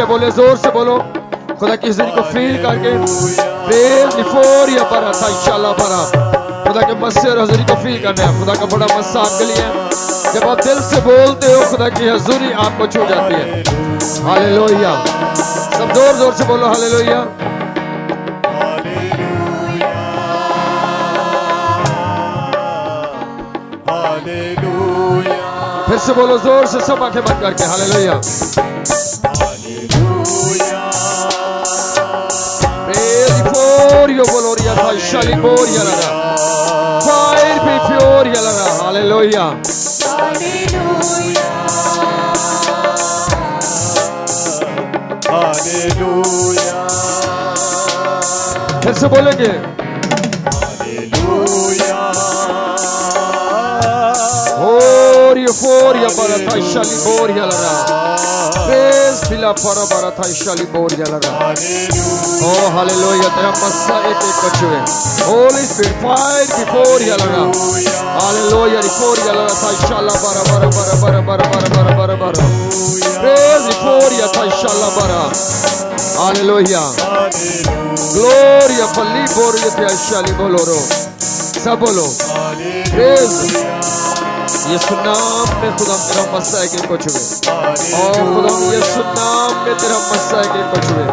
बोले जोर से बोलो खुदा की हज़ूरी को फील करके प्रेज़ निफोरिया पर था इंशाल्लाह पर खुदा के मस्से और हज़ूरी को फील करना है। खुदा का बड़ा मस्सा आपके लिए है। जब आप दिल से बोलते हो खुदा की हज़ूरी आपको छू जाती है। हालेलुया। सब जोर जोर से बोलो हालेलुया। फिर से बोलो जोर से सब आंखें बंद करके hallelujah. Gloria, gloria, shali gloria la la. Fire be gloria la la. Hallelujah. Hallelujah. फिर से बोलेंगे Gloria, barata shali gloria la la. Praise bila para barata shali gloria la la. Oh hallelujah, तेरा मस्सा एक एक बचुए। Holy Spirit fire before you la la. Hallelujah, before you la la था इंशाल्लाह bara bara bara bara bara bara bara bara bara. Praise before you था इंशाल्लाह bara. Hallelujah. Gloria falli borio te shali boloro. सब बोलो Praise यीशु नाम में खुदा तेरा मस्सा एक एक बचुए। Oh खुदा यीशु नाम में तेरा मस्सा एक एक बचुए।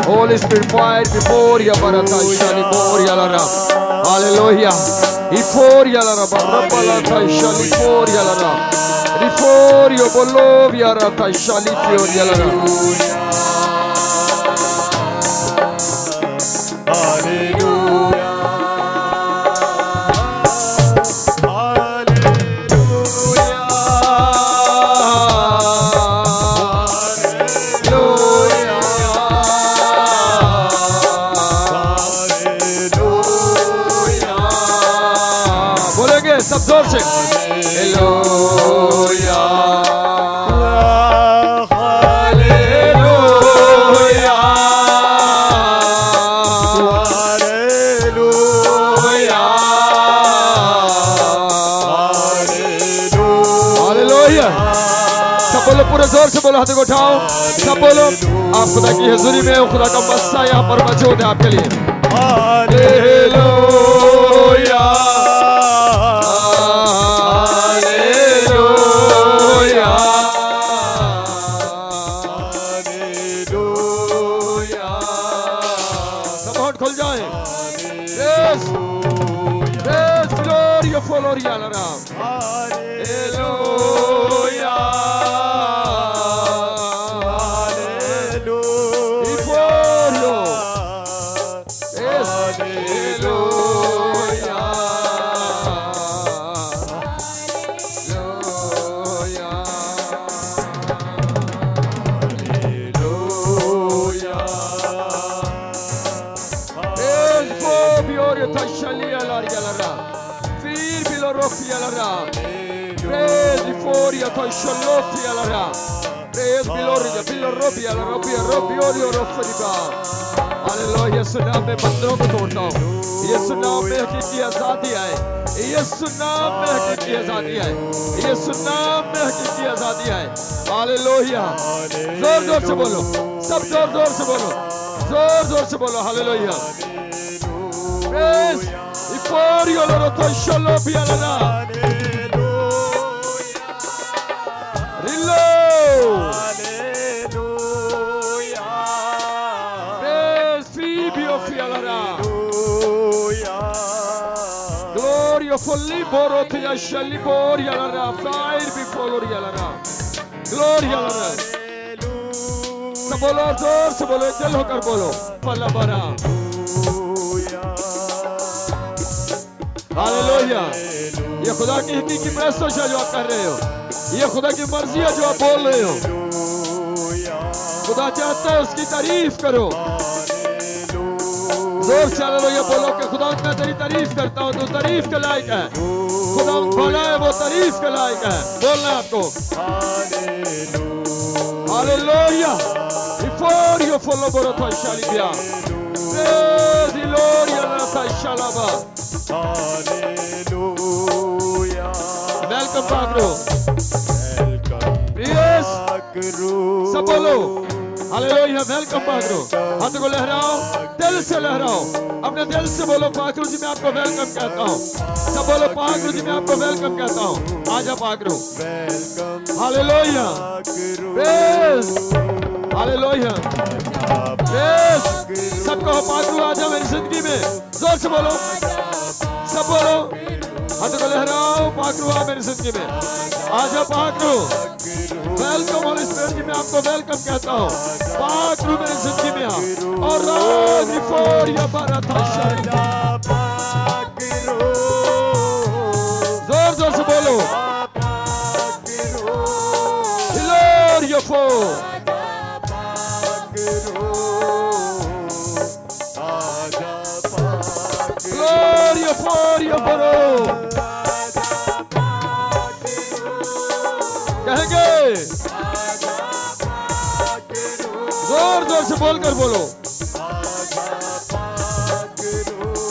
Holy Spirit fire before you barata shali before you la la. Hallelujah. Before you la la barata shali before you la la. Before you bolo barata shali before you la la. सब जोर से hallelujah hallelujah hallelujah hallelujah सब बोलो पूरे जोर से बोलो हाथों को उठाओ सब बोलो आप खुदा की हुजूरी में हो खुदा का मस्सा यहाँ पर मौजूद है आपके लिए hallelujah Gloria la la. Hallelujah. Hallelujah. Yalara. Praise before you, Toshalofi Yalara. Praise glory, Robi Odio Rofariba. Hallelujah. Yeshu नाम में बंधनों को तोड़ता हूँ। यीशु नाम में हकीकी आजादी है। यीशु नाम में हकीकी आजादी है। यीशु नाम में हकीकी आजादी है। हालेलुया। जोर जोर से बोलो, सब जोर जोर से बोलो, जोर जोर से बोलो। Hallelujah. Praise before you, Lord, to shalom be Allah. Reload. Praise Phoebe of Allah. Glory of Liboro to Yashalibor Yalara. Fire before Yalara. Glory Allah. Sabolo zor se bolo, chal hokar bolo. Palabara. Hallelujah. ये खुदा की हकीकी प्रस्तुति है जो आप कर रहे हो। ये खुदा की मर्जी है जो आप बोल रहे हो। खुदा चाहता है उसकी तारीफ करो। जोर से हालेलुया बोलो कि खुदा मैं तेरी तारीफ करता हूँ, तू तारीफ के लायक है। खुदा बोला है वो तारीफ के लायक है। बोलना है आपको। Hallelujah. Before you follow Borotha Shalibia. Praise the Lord Yalara Shalaba. Hallelujah. Welcome Pagro. Yes. सब बोलो हालेलुया। वेलकम पागरो। हाथ को लहराओ, दिल से लहराओ, अपने दिल से बोलो पागरो जी मैं आपको वेलकम कहता हूँ। सब बोलो पागरो जी मैं आपको वेलकम कहता हूँ। आजा पागरो। हालेलुया। Praise hallelujah. प्रेज सबको पागरो आजा मेरी जिंदगी में। जोर से बोलो, सब बोलो, हाथ को लहराओ, पागरो आ मेरी जिंदगी में। आजा पागरो। वेलकम होली स्पिरिट जी मैं आपको वेलकम कहता हूँ। पागरो मेरी जिंदगी में आ और राज बिफोर या बारात जोर जोर से बोलो। हिलोर या फो Gloria for your boro. कहेंगे जोर जोर से बोलकर बोलो।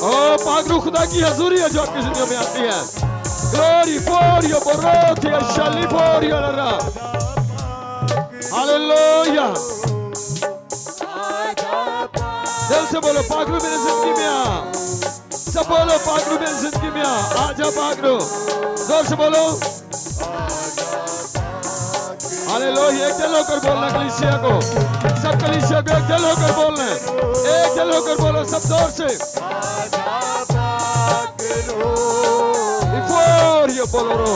ओ पागरू खुदा की हजूरी है जो आपकी जिंदगी में आती है। Glory for your boro, या शली for your लरा। हालेलुया। दिल से बोलो पागरू मेरी जिंदगी में आ। सब बोलो पागरू मेरी जिंदगी में आ। आजा पागरू। जोर से बोलो। हालेलुया। एक दिल होकर बोलना कलीसिया को। सब कलीसिया को एक दिल होकर बोलना है। एक दिल होकर बोलो सब जोर से। Before you बोलो।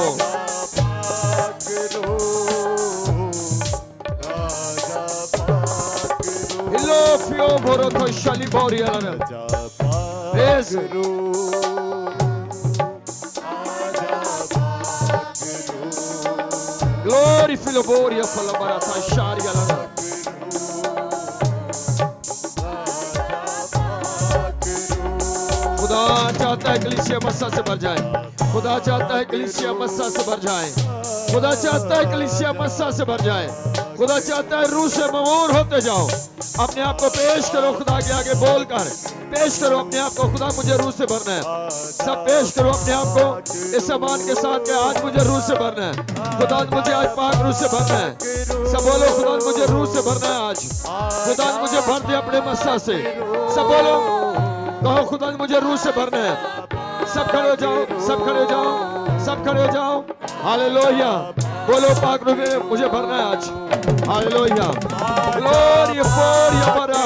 Hello fio boro to shali bori ala. Yes. Glory filo bori afala barata shari ala. खुदा चाहता है कलीसिया मस्सा से भर जाए। खुदा चाहता है कलीसिया मस्सा से भर जाए। खुदा चाहता है कलीसिया मस्सा से भर जाए। खुदा चाहता है रूह से ममूर होते जाओ। अपने आप को पेश करो खुदा के आगे बोलकर। पेश करो अपने आप को, खुदा मुझे रूह से भरना है। सब पेश करो अपने आप को इस ईमान के साथ कि आज मुझे रूह से भरना है। खुदा मुझे आज पाक रूह से भरना है। सब बोलो खुदा मुझे रूह से भरना है आज। खुदा मुझे भर दे अपने मस्सा से। सब बोलो कहो खुदा मुझे रूह से भरना है। सब खड़े हो जाओ, सब खड़े हो जाओ, सब खड़े हो जाओ। हालेलुया। बोलो पाक रूह में मुझे भरना है आज। हालेलुया। ग्लोरी फॉर योर बरा।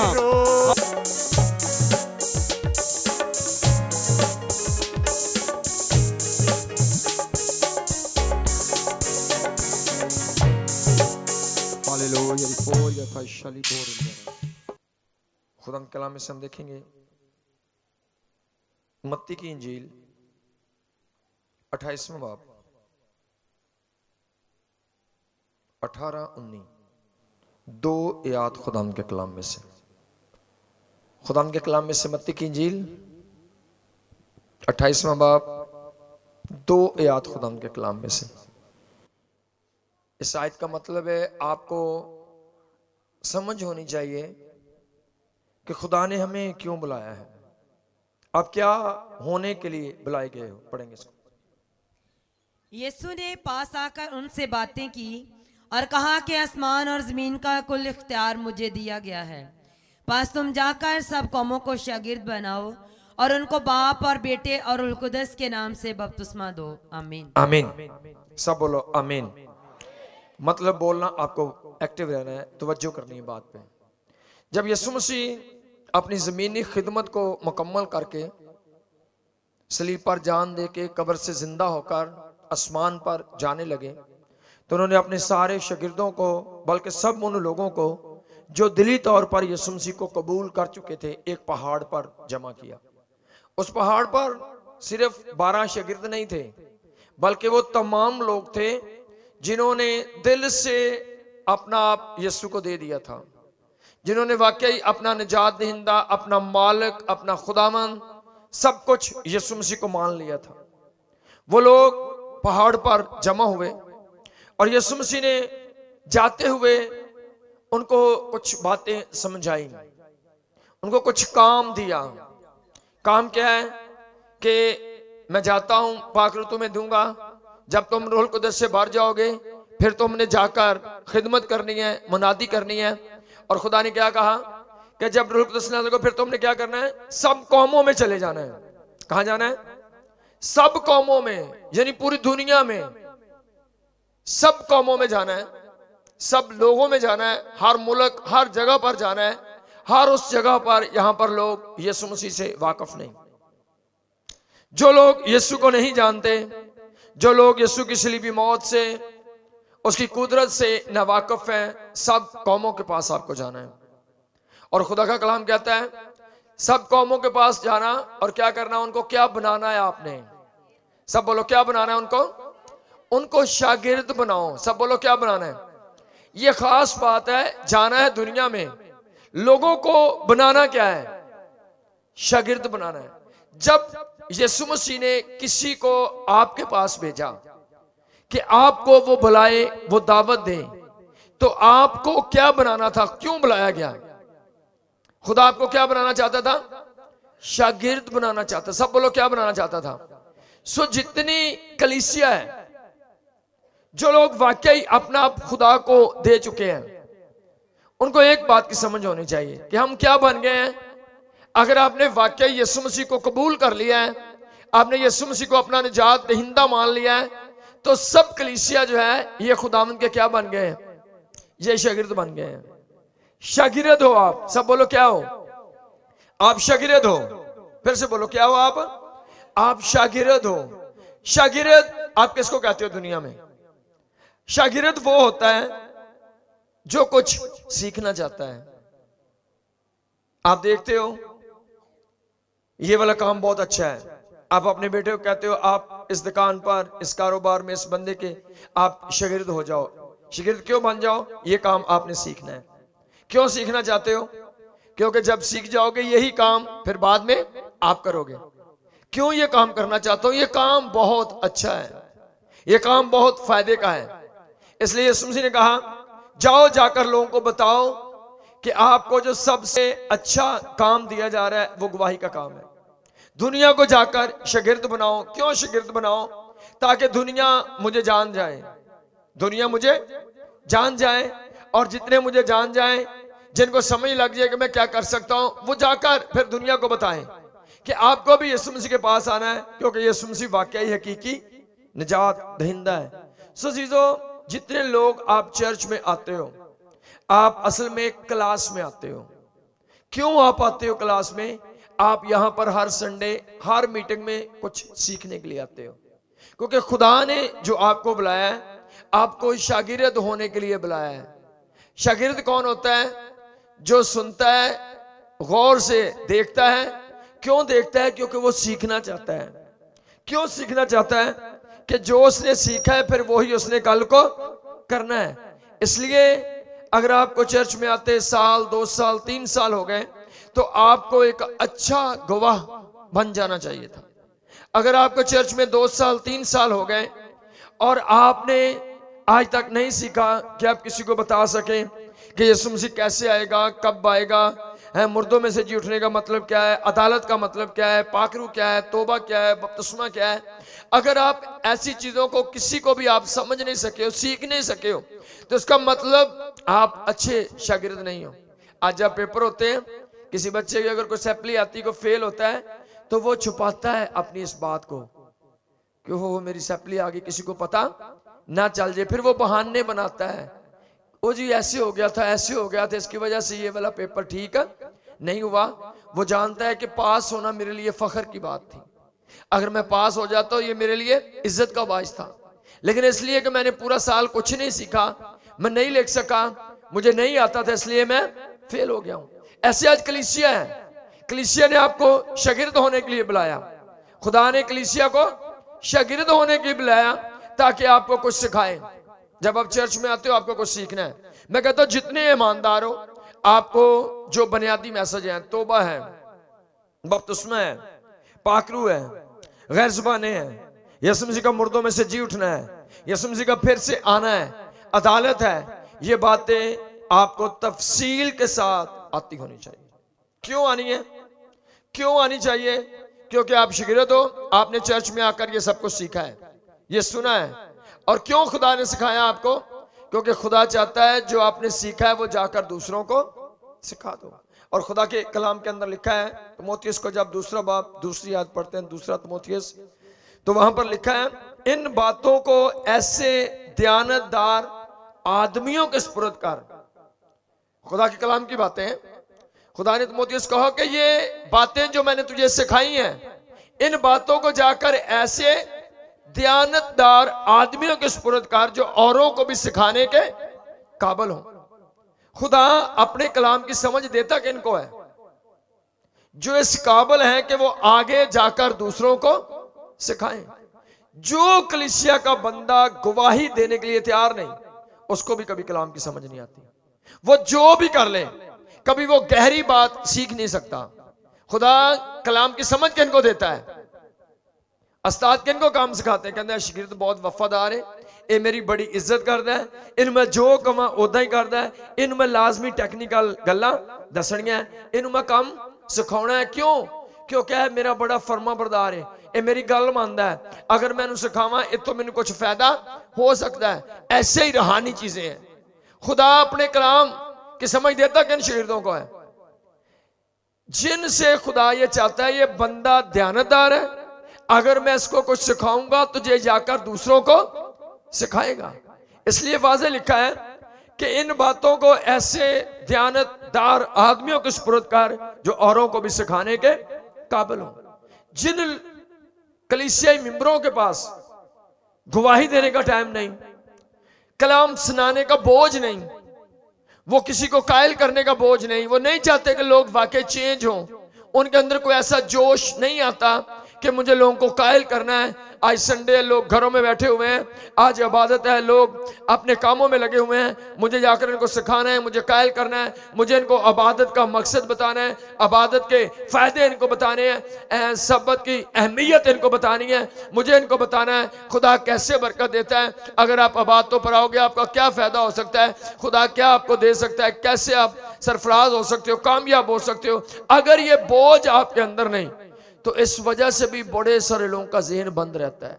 हालेलुया। फॉर योर फैशली बोर। खुदा के कलाम में हम देखेंगे मत्ती की इंजील 28वां बाब 18-19 दो आयत खुदा के कलाम में से। खुदा के कलाम में से मत्ती की इंजील 28वां बाब दो आयत खुदा के कलाम में से। इस आयत का मतलब है आपको समझ होनी चाहिए कि खुदा ने हमें क्यों बुलाया है, आप क्या होने के लिए बुलाए गए हो। पढ़ेंगे इसको। यीशु ने पास आकर उनसे बातें की और कहा कि आसमान और जमीन का कुल इख्तियार मुझे दिया गया है। बस तुम जाकर सब कौमों को शागिर्द बनाओ और उनको बाप और बेटे और रूह कुदस के नाम से बपतिस्मा दो। आमीन। आमीन। सब बोलो आमीन। मतलब बोलना, आपको एक्टिव रहना है, तवज्जो करनी है बात पे। जब यीशु मसीह अपनी ज़मीनी खिदमत को मुकम्मल करके सलीब पर जान दे के कब्र से जिंदा होकर आसमान पर जाने लगे, तो उन्होंने अपने सारे शागिर्दों को, बल्कि सब उन लोगों को जो दिली तौर पर यीशु मसीह को कबूल कर चुके थे, एक पहाड़ पर जमा किया। उस पहाड़ पर सिर्फ 12 शागिर्द नहीं थे, बल्कि वो तमाम लोग थे जिन्होंने दिल से अपना आप यीशु को दे दिया था, जिन्होंने वाकई अपना निजात दहिंदा, अपना मालिक, अपना खुदावंद, सब कुछ यीशु मसीह को मान लिया था। वो लोग पहाड़ पर जमा हुए और यीशु मसीह ने जाते हुए उनको कुछ बातें समझाई, उनको कुछ काम दिया। काम क्या है कि मैं जाता हूं, पाकरू तुम्हें दूंगा, जब तुम रूह कुदस से भर जाओगे फिर तुमने जाकर खिदमत करनी है, मुनादी करनी है। और खुदा ने क्या कहा कि जब रूह कुदस नाज़िल हो फिर तुमने क्या करना है, सब कौमों में चले जाना है। कहां जाना है? सब कौमों में, यानी पूरी दुनिया में सब कौमों में जाना है, सब लोगों में जाना है, हर मुल्क, हर जगह पर जाना है। हर उस जगह पर, यहां पर लोग यीशु मसीह से वाकिफ नहीं, जो लोग यीशु को नहीं जानते, जो लोग यीशु की सलीबी मौत से, उसकी कुदरत से नावाकिफ हैं, सब कौमों के पास आपको जाना है। और खुदा का कलाम कहता है सब कौमों के पास जाना और क्या करना, उनको क्या बनाना है आपने। सब बोलो क्या बनाना है उनको, उनको शागिर्द बनाओ। सब बोलो क्या बनाना है। ये खास बात है, जाना है दुनिया में, लोगों को बनाना क्या है, शागिर्द बनाना है। जब यीशु मसीह ने किसी को आपके पास भेजा कि आपको वो बुलाए, वो दावत दे, तो आपको क्या बनाना था, क्यों बुलाया गया? खुदा आपको क्या बनाना चाहता था? शागिर्द बनाना चाहता। सब बोलो क्या बनाना चाहता था। सो जितनी कलीसिया है, जो लोग वाकई अपना आप खुदा को दे चुके हैं, उनको एक बात की समझ होनी चाहिए कि हम क्या बन गए हैं। अगर आपने वाकई यीशु मसीह को कबूल कर लिया है, आपने यीशु मसीह को अपना निजात दहिंदा मान लिया है, तो सब कलीसिया जो है ये खुदावंद के क्या बन गए हैं, ये शागिर्द बन गए हैं। शागिर्द हो आप। सब बोलो क्या हो, आप शागिर्द हो। फिर से बोलो क्या हो आप शागिर्द हो। शागिर्द आप किसको कहते हो दुनिया में? शागिर्द वो होता है जो कुछ सीखना चाहता है। आप देखते हो ये वाला काम बहुत अच्छा है, आप अपने बेटे को कहते हो आप इस दुकान पर, इस कारोबार में, इस बंदे के आप शागिर्द हो जाओ। शागिर्द क्यों बन जाओ? ये काम आपने सीखना है। क्यों सीखना चाहते हो? क्योंकि जब सीख जाओगे यही काम फिर बाद में आप करोगे। क्यों ये काम करना चाहते हो? ये काम बहुत अच्छा है, ये काम बहुत फायदे का है। इसलिए यीशु मसीह ने कहा जाओ, जाकर लोगों को बताओ कि आपको जो सबसे अच्छा काम दिया जा रहा है वो गवाही का काम है। दुनिया को जाकर शागिर्द बनाओ। क्यों शागिर्द बनाओ? ताकि दुनिया मुझे जान जाए, दुनिया मुझे जान जाए, और जितने मुझे जान जाए, जिनको समझ लग जाए कि मैं क्या कर सकता हूं, वो जाकर फिर दुनिया को बताएं कि आपको भी यीशु मसीह के पास आना है, क्योंकि यीशु मसीह वाकई हकीकी निजात दहिंदा है। सो चीजों, जितने लोग आप चर्च में आते हो, आप असल में क्लास में आते हो। क्यों आप आते हो क्लास में? आप यहां पर हर संडे, हर मीटिंग में कुछ सीखने के लिए आते हो, क्योंकि खुदा ने जो आपको बुलाया है, आपको शागिर्द होने के लिए बुलाया है। शागिर्द कौन होता है? जो सुनता है, गौर से देखता है। क्यों देखता है? क्योंकि वो सीखना चाहता है। क्यों सीखना चाहता है? कि जो उसने सीखा है फिर वही उसने कल को करना है। इसलिए अगर आपको चर्च में आते साल, 2 साल, 3 साल हो गए, तो आपको एक अच्छा गवाह बन जाना चाहिए था। अगर आपको चर्च में 2 साल 3 साल हो गए और आपने आज तक नहीं सीखा कि आप किसी को बता सकें कि यीशु मसीह कैसे आएगा, कब आएगा, है मुर्दों में से जी उठने का मतलब क्या है, अदालत का मतलब क्या है, पाकरू क्या है, तोबा क्या है, बपतिस्मा क्या है, अगर आप ऐसी चीजों को किसी को भी आप समझ नहीं सके हो, सीख नहीं सके हो, तो इसका मतलब आप अच्छे शागिर्द नहीं हो। आज जब पेपर होते हैं, किसी बच्चे की अगर कोई सैपली आती को फेल होता है तो वो छुपाता है अपनी इस बात को कि वो मेरी सैपली आ गई, किसी को पता ना चल जाए। फिर वो बहाने बनाता है, वो जी ऐसे हो गया था, ऐसे हो गया था, इसकी वजह से ये वाला पेपर ठीक नहीं हुआ। वो जानता है कि पास होना मेरे लिए फख्र की बात थी, अगर मैं पास हो जाता तो ये मेरे लिए इज्जत का बाइस था, लेकिन इसलिए कि मैंने पूरा साल कुछ नहीं सीखा, मैं नहीं लिख सका, मुझे नहीं आता था, इसलिए मैं फेल हो गया हूं। ऐसे आज कलीसिया है, कलीसिया ने आपको शागिर्द होने के लिए बुलाया, खुदा ने कलीसिया को शागिर्द होने के लिए बुलाया ताकि आपको कुछ सिखाए। जब आप चर्च में आते हो आपको कुछ सीखना है। मैं कहता हूं जितने ईमानदार हो, आपको जो बुनियादी मैसेज है, तौबा है, बपतिस्मा है, पाकरू है, गैर ज़ुबानें हैं, यीशु मसीह का मुर्दों में से जी उठना है, यीशु मसीह का फिर से आना है, अदालत है, ये बातें आपको तफसील के साथ आती होनी चाहिए। क्यों आनी है? क्यों आनी चाहिए? क्योंकि आप शागिर्द हो, आपने चर्च में आकर ये सब कुछ सीखा है, ये सुना है। और क्यों खुदा ने सिखाया आपको? क्योंकि खुदा चाहता है जो आपने सीखा है वो जाकर दूसरों को सिखा दो। और खुदा के कलाम के अंदर लिखा है, तिमोथियस को जब दूसरा बाब दूसरी याद पढ़ते हैं, दूसरा तिमोथियस, तो वहां पर लिखा है, इन बातों को ऐसे दयानतदार आदमियों के सुपुर्द कर। खुदा के कलाम की बातें हैं। खुदा ने तिमोथियस कहा कि ये बातें जो मैंने तुझे सिखाई हैं, इन बातों को जाकर ऐसे दयानतदार आदमियों के सुपुर्द कर जो औरों को भी सिखाने के काबिल हो। खुदा अपने कलाम की समझ देता कि इनको है जो इस काबिल है कि वो आगे जाकर दूसरों को सिखाएं। जो कलीसिया का बंदा गवाही देने के लिए तैयार नहीं, उसको भी कभी कलाम की समझ नहीं आती। वो जो भी कर ले, कभी वो गहरी बात सीख नहीं सकता। खुदा कलाम की समझ किनको देता है? उस्ताद किनको काम सिखाते हैं? कहते हैं शागिर्द बहुत वफादार है, ये मेरी बड़ी इज्जत करता है, इनमें जो कमा उदा ही करता है, इनमें लाजमी टेक्निकल गल्लां दसणियां, इनमें काम सिखाना है। क्यों? क्योंकि है मेरा बड़ा फर्मा बरदार है, ये मेरी गल मानता है, अगर मैं सिखावा इतों मैंने कुछ फायदा हो सकता है। ऐसे ही रूहानी चीजें हैं। खुदा अपने कलाम की समझ देता किन शागिर्दों को है? जिनसे खुदा ये चाहता है ये बंदा दयानतदार है, अगर मैं इसको कुछ सिखाऊंगा तो ये जाकर दूसरों को सिखाएगा। इसलिए वाज़े लिखा है कि इन बातों को ऐसे दयानतदार आदमियों के सुपुर्द कर जो औरों को भी सिखाने के काबिल हो। जिन कलीसियाई मेंबरों के पास गवाही देने का टाइम नहीं, कलाम सुनाने का बोझ नहीं, वो किसी को कायल करने का बोझ नहीं, वो नहीं चाहते कि लोग वाकई चेंज हों, उनके अंदर कोई ऐसा जोश नहीं आता कि मुझे लोगों को कायल करना है। आज संडे लोग घरों में बैठे हुए हैं, आज इबादत है, लोग अपने कामों में लगे हुए हैं, मुझे जाकर इनको सिखाना है, मुझे कायल करना है, मुझे इनको इबादत का मकसद बताना है, इबादत के फायदे इनको बताने हैं, सब्बत की अहमियत इनको बतानी है, मुझे इनको बताना है खुदा कैसे बरकत देता है, अगर आप इबादतों पर आओगे आपका क्या फायदा हो सकता है, खुदा क्या आपको दे सकता है, कैसे आप सरफराज हो सकते हो, कामयाब हो सकते हो। अगर ये बोझ आपके अंदर नहीं तो इस वजह से भी बड़े सारे लोगों का जहन बंद रहता है,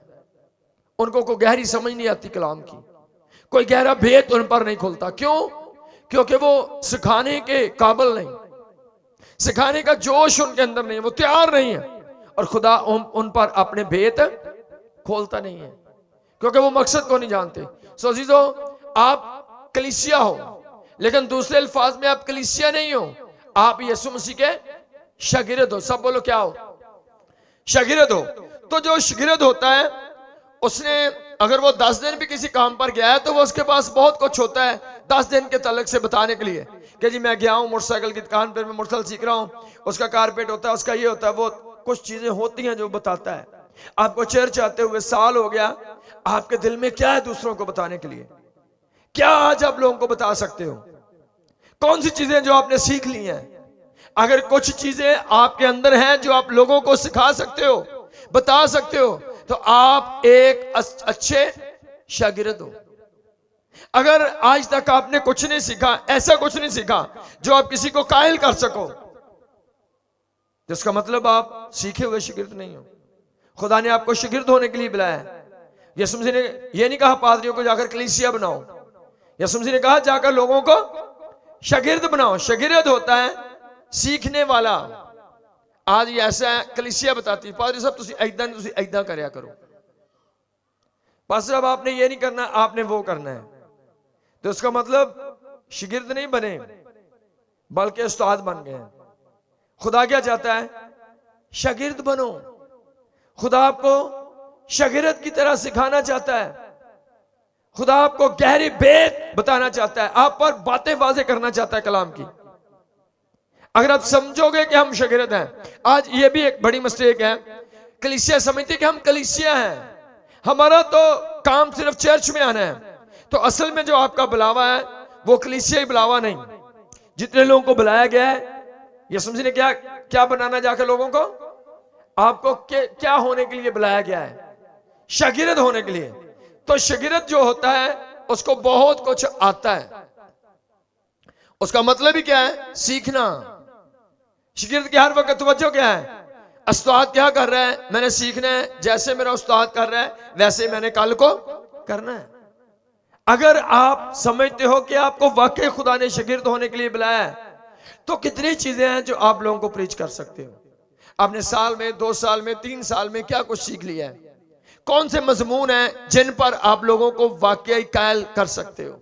उनको कोई गहरी समझ नहीं आती कलाम की, कोई गहरा भेद उन पर नहीं खुलता। क्यों? क्योंकि वो सिखाने के काबिल नहीं, सिखाने का जोश उनके अंदर नहीं है, वो तैयार नहीं है, और खुदा उन पर अपने भेद खोलता नहीं है क्योंकि वो मकसद को नहीं जानते। सो अजीजों, आप कलीसिया हो, लेकिन दूसरे अल्फाज में आप कलीसिया नहीं हो, आप यीशु मसीह के शागिर्द हो। सब बोलो क्या हो? शागिर्द हो। तो जो शागिर्द होता है उसने अगर वो 10 दिन भी किसी काम पर गया है तो वो उसके पास बहुत कुछ होता है 10 दिन के तलक से बताने के लिए कि जी मैं गया हूँ मोटरसाइकिल की दुकान पर, मैं मोटरसाइकिल सीख रहा हूँ, उसका कारपेट होता है, उसका ये होता है, वो कुछ चीजें होती हैं जो बताता है। आपको चर्च आते हुए साल हो गया, आपके दिल में क्या है दूसरों को बताने के लिए? क्या आज आप लोगों को बता सकते हो? कौन सी चीजें जो आपने सीख ली हैं? अगर कुछ चीजें आपके अंदर हैं जो आप लोगों को सिखा सकते हो, बता सकते हो, तो आप एक अच्छे शागिर्द हो। अगर आज तक आपने कुछ नहीं सीखा, ऐसा कुछ नहीं सीखा जो आप किसी को कायल कर सको, तो इसका मतलब आप सीखे हुए शागिर्द नहीं हो। खुदा ने आपको शागिर्द होने के लिए बुलाया है। यीशु मसीह ने यह नहीं कहा पादरियों को जाकर कलीसिया बनाओ, यीशु मसीह ने कहा जाकर लोगों को शागिर्द बनाओ। शागिर्द होता है सीखने वाला। आज ये ऐसा है, कलीसिया बताती है पादरी साहब तुसी ऐदा करया करो, पादरी साहब आपने ये नहीं करना, आपने वो करना है। तो उसका मतलब शागिर्द नहीं बने बल्कि उस्ताद बन गए। खुदा क्या चाहता है? शागिर्द बनो। खुदा आपको शागिर्द की तरह सिखाना चाहता है। खुदा आपको गहरी बेत बताना चाहता है, आप पर बातें वाज़ेह करना चाहता है कलाम की। अगर आप समझोगे कि हम शागिर्द हैं। आज ये भी एक बड़ी मिस्टेक है, कलीसिया समझती कि हम कलीसिया हैं, हमारा तो काम सिर्फ चर्च में आना है। तो असल में जो आपका बुलावा है वो कलीसियाई बुलावा नहीं। जितने लोगों को बुलाया गया है, यीशु मसीह ने क्या बनाना जाकर लोगों को, आपको क्या होने के लिए बुलाया गया है? शागिर्द होने के लिए। तो शागिर्द जो होता है उसको बहुत कुछ आता है। उसका मतलब ही क्या है? सीखना। शागिर्द की हर वक्त तवज्जो क्या है? उस्ताद क्या कर रहा है, मैंने सीखना है, जैसे मेरा उस्ताद कर रहा है वैसे मैंने कल को करना है। अगर आप समझते हो कि आपको वाकई खुदा ने शागिर्द होने के लिए बुलाया है, तो कितनी चीजें हैं जो आप लोगों को प्रीच कर सकते हो। आपने साल में, 2 साल में, 3 साल में क्या कुछ सीख लिया है? कौन से मजमून हैं जिन पर आप लोगों को वाकई कायल कर सकते हो?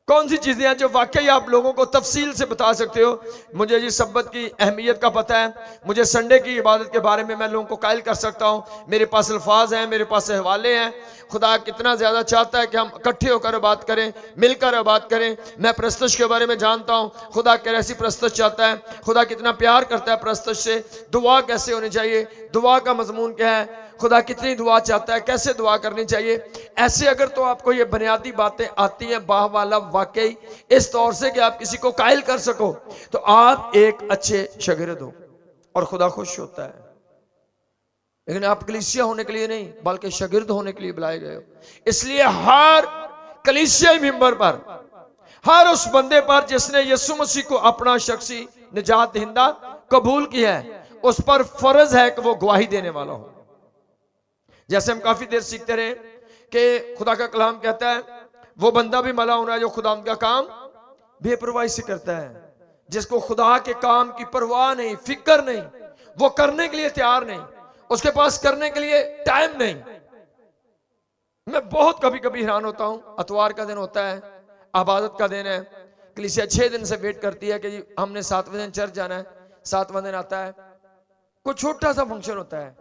कौन सी चीजें हैं जो वाकई आप लोगों को तफसील से बता सकते हो? मुझे जी सब्बत की अहमियत का पता है, मुझे संडे की इबादत के बारे में मैं लोगों को कायल कर सकता हूं, मेरे पास अल्फाज हैं, मेरे पास हवाले हैं। खुदा कितना ज्यादा चाहता है कि हम इकट्ठे होकर बात करें, मिलकर बात करें। मैं प्रस्तुश के बारे में जानता हूं, खुदा कैसी प्रस्तुश चाहता है, खुदा कितना प्यार करता है प्रस्तुश से, दुआ कैसे होनी चाहिए, दुआ का मजमून क्या है, खुदा कितनी दुआ चाहता है, कैसे दुआ करनी चाहिए। ऐसे अगर तो आपको ये बुनियादी बातें आती हैं बाह वाला वाकई इस तौर से कि आप किसी को कायल कर सको, तो आप एक अच्छे शागिर्द हो और खुदा खुश होता है। लेकिन आप कलीसिया होने के लिए नहीं बल्कि शागिर्द होने के लिए बुलाए गए हो। इसलिए हर कलीसियाई मेंबर पर, हर उस बंदे पर जिसने यीशु मसीह को अपना शख्सी निजात दहिंदा कबूल किया है, उस पर फर्ज है कि वो गवाही देने वाला हो। जैसे हम काफी देर सीखते रहे कि खुदा का कलाम कहता है वो बंदा भी मला होना है जो खुदा का काम बेपरवाही से करता है, जिसको खुदा के काम की परवाह नहीं, फिक्र नहीं, वो करने के लिए तैयार नहीं, उसके पास करने के लिए टाइम नहीं। मैं बहुत कभी कभी हैरान होता हूं, अतवार का दिन होता है, इबादत का दिन है, कलीसिया 6 दिन से वेट करती है कि हमने 7वें दिन चर्च जाना है। 7वां दिन आता है, कोई छोटा सा फंक्शन होता है,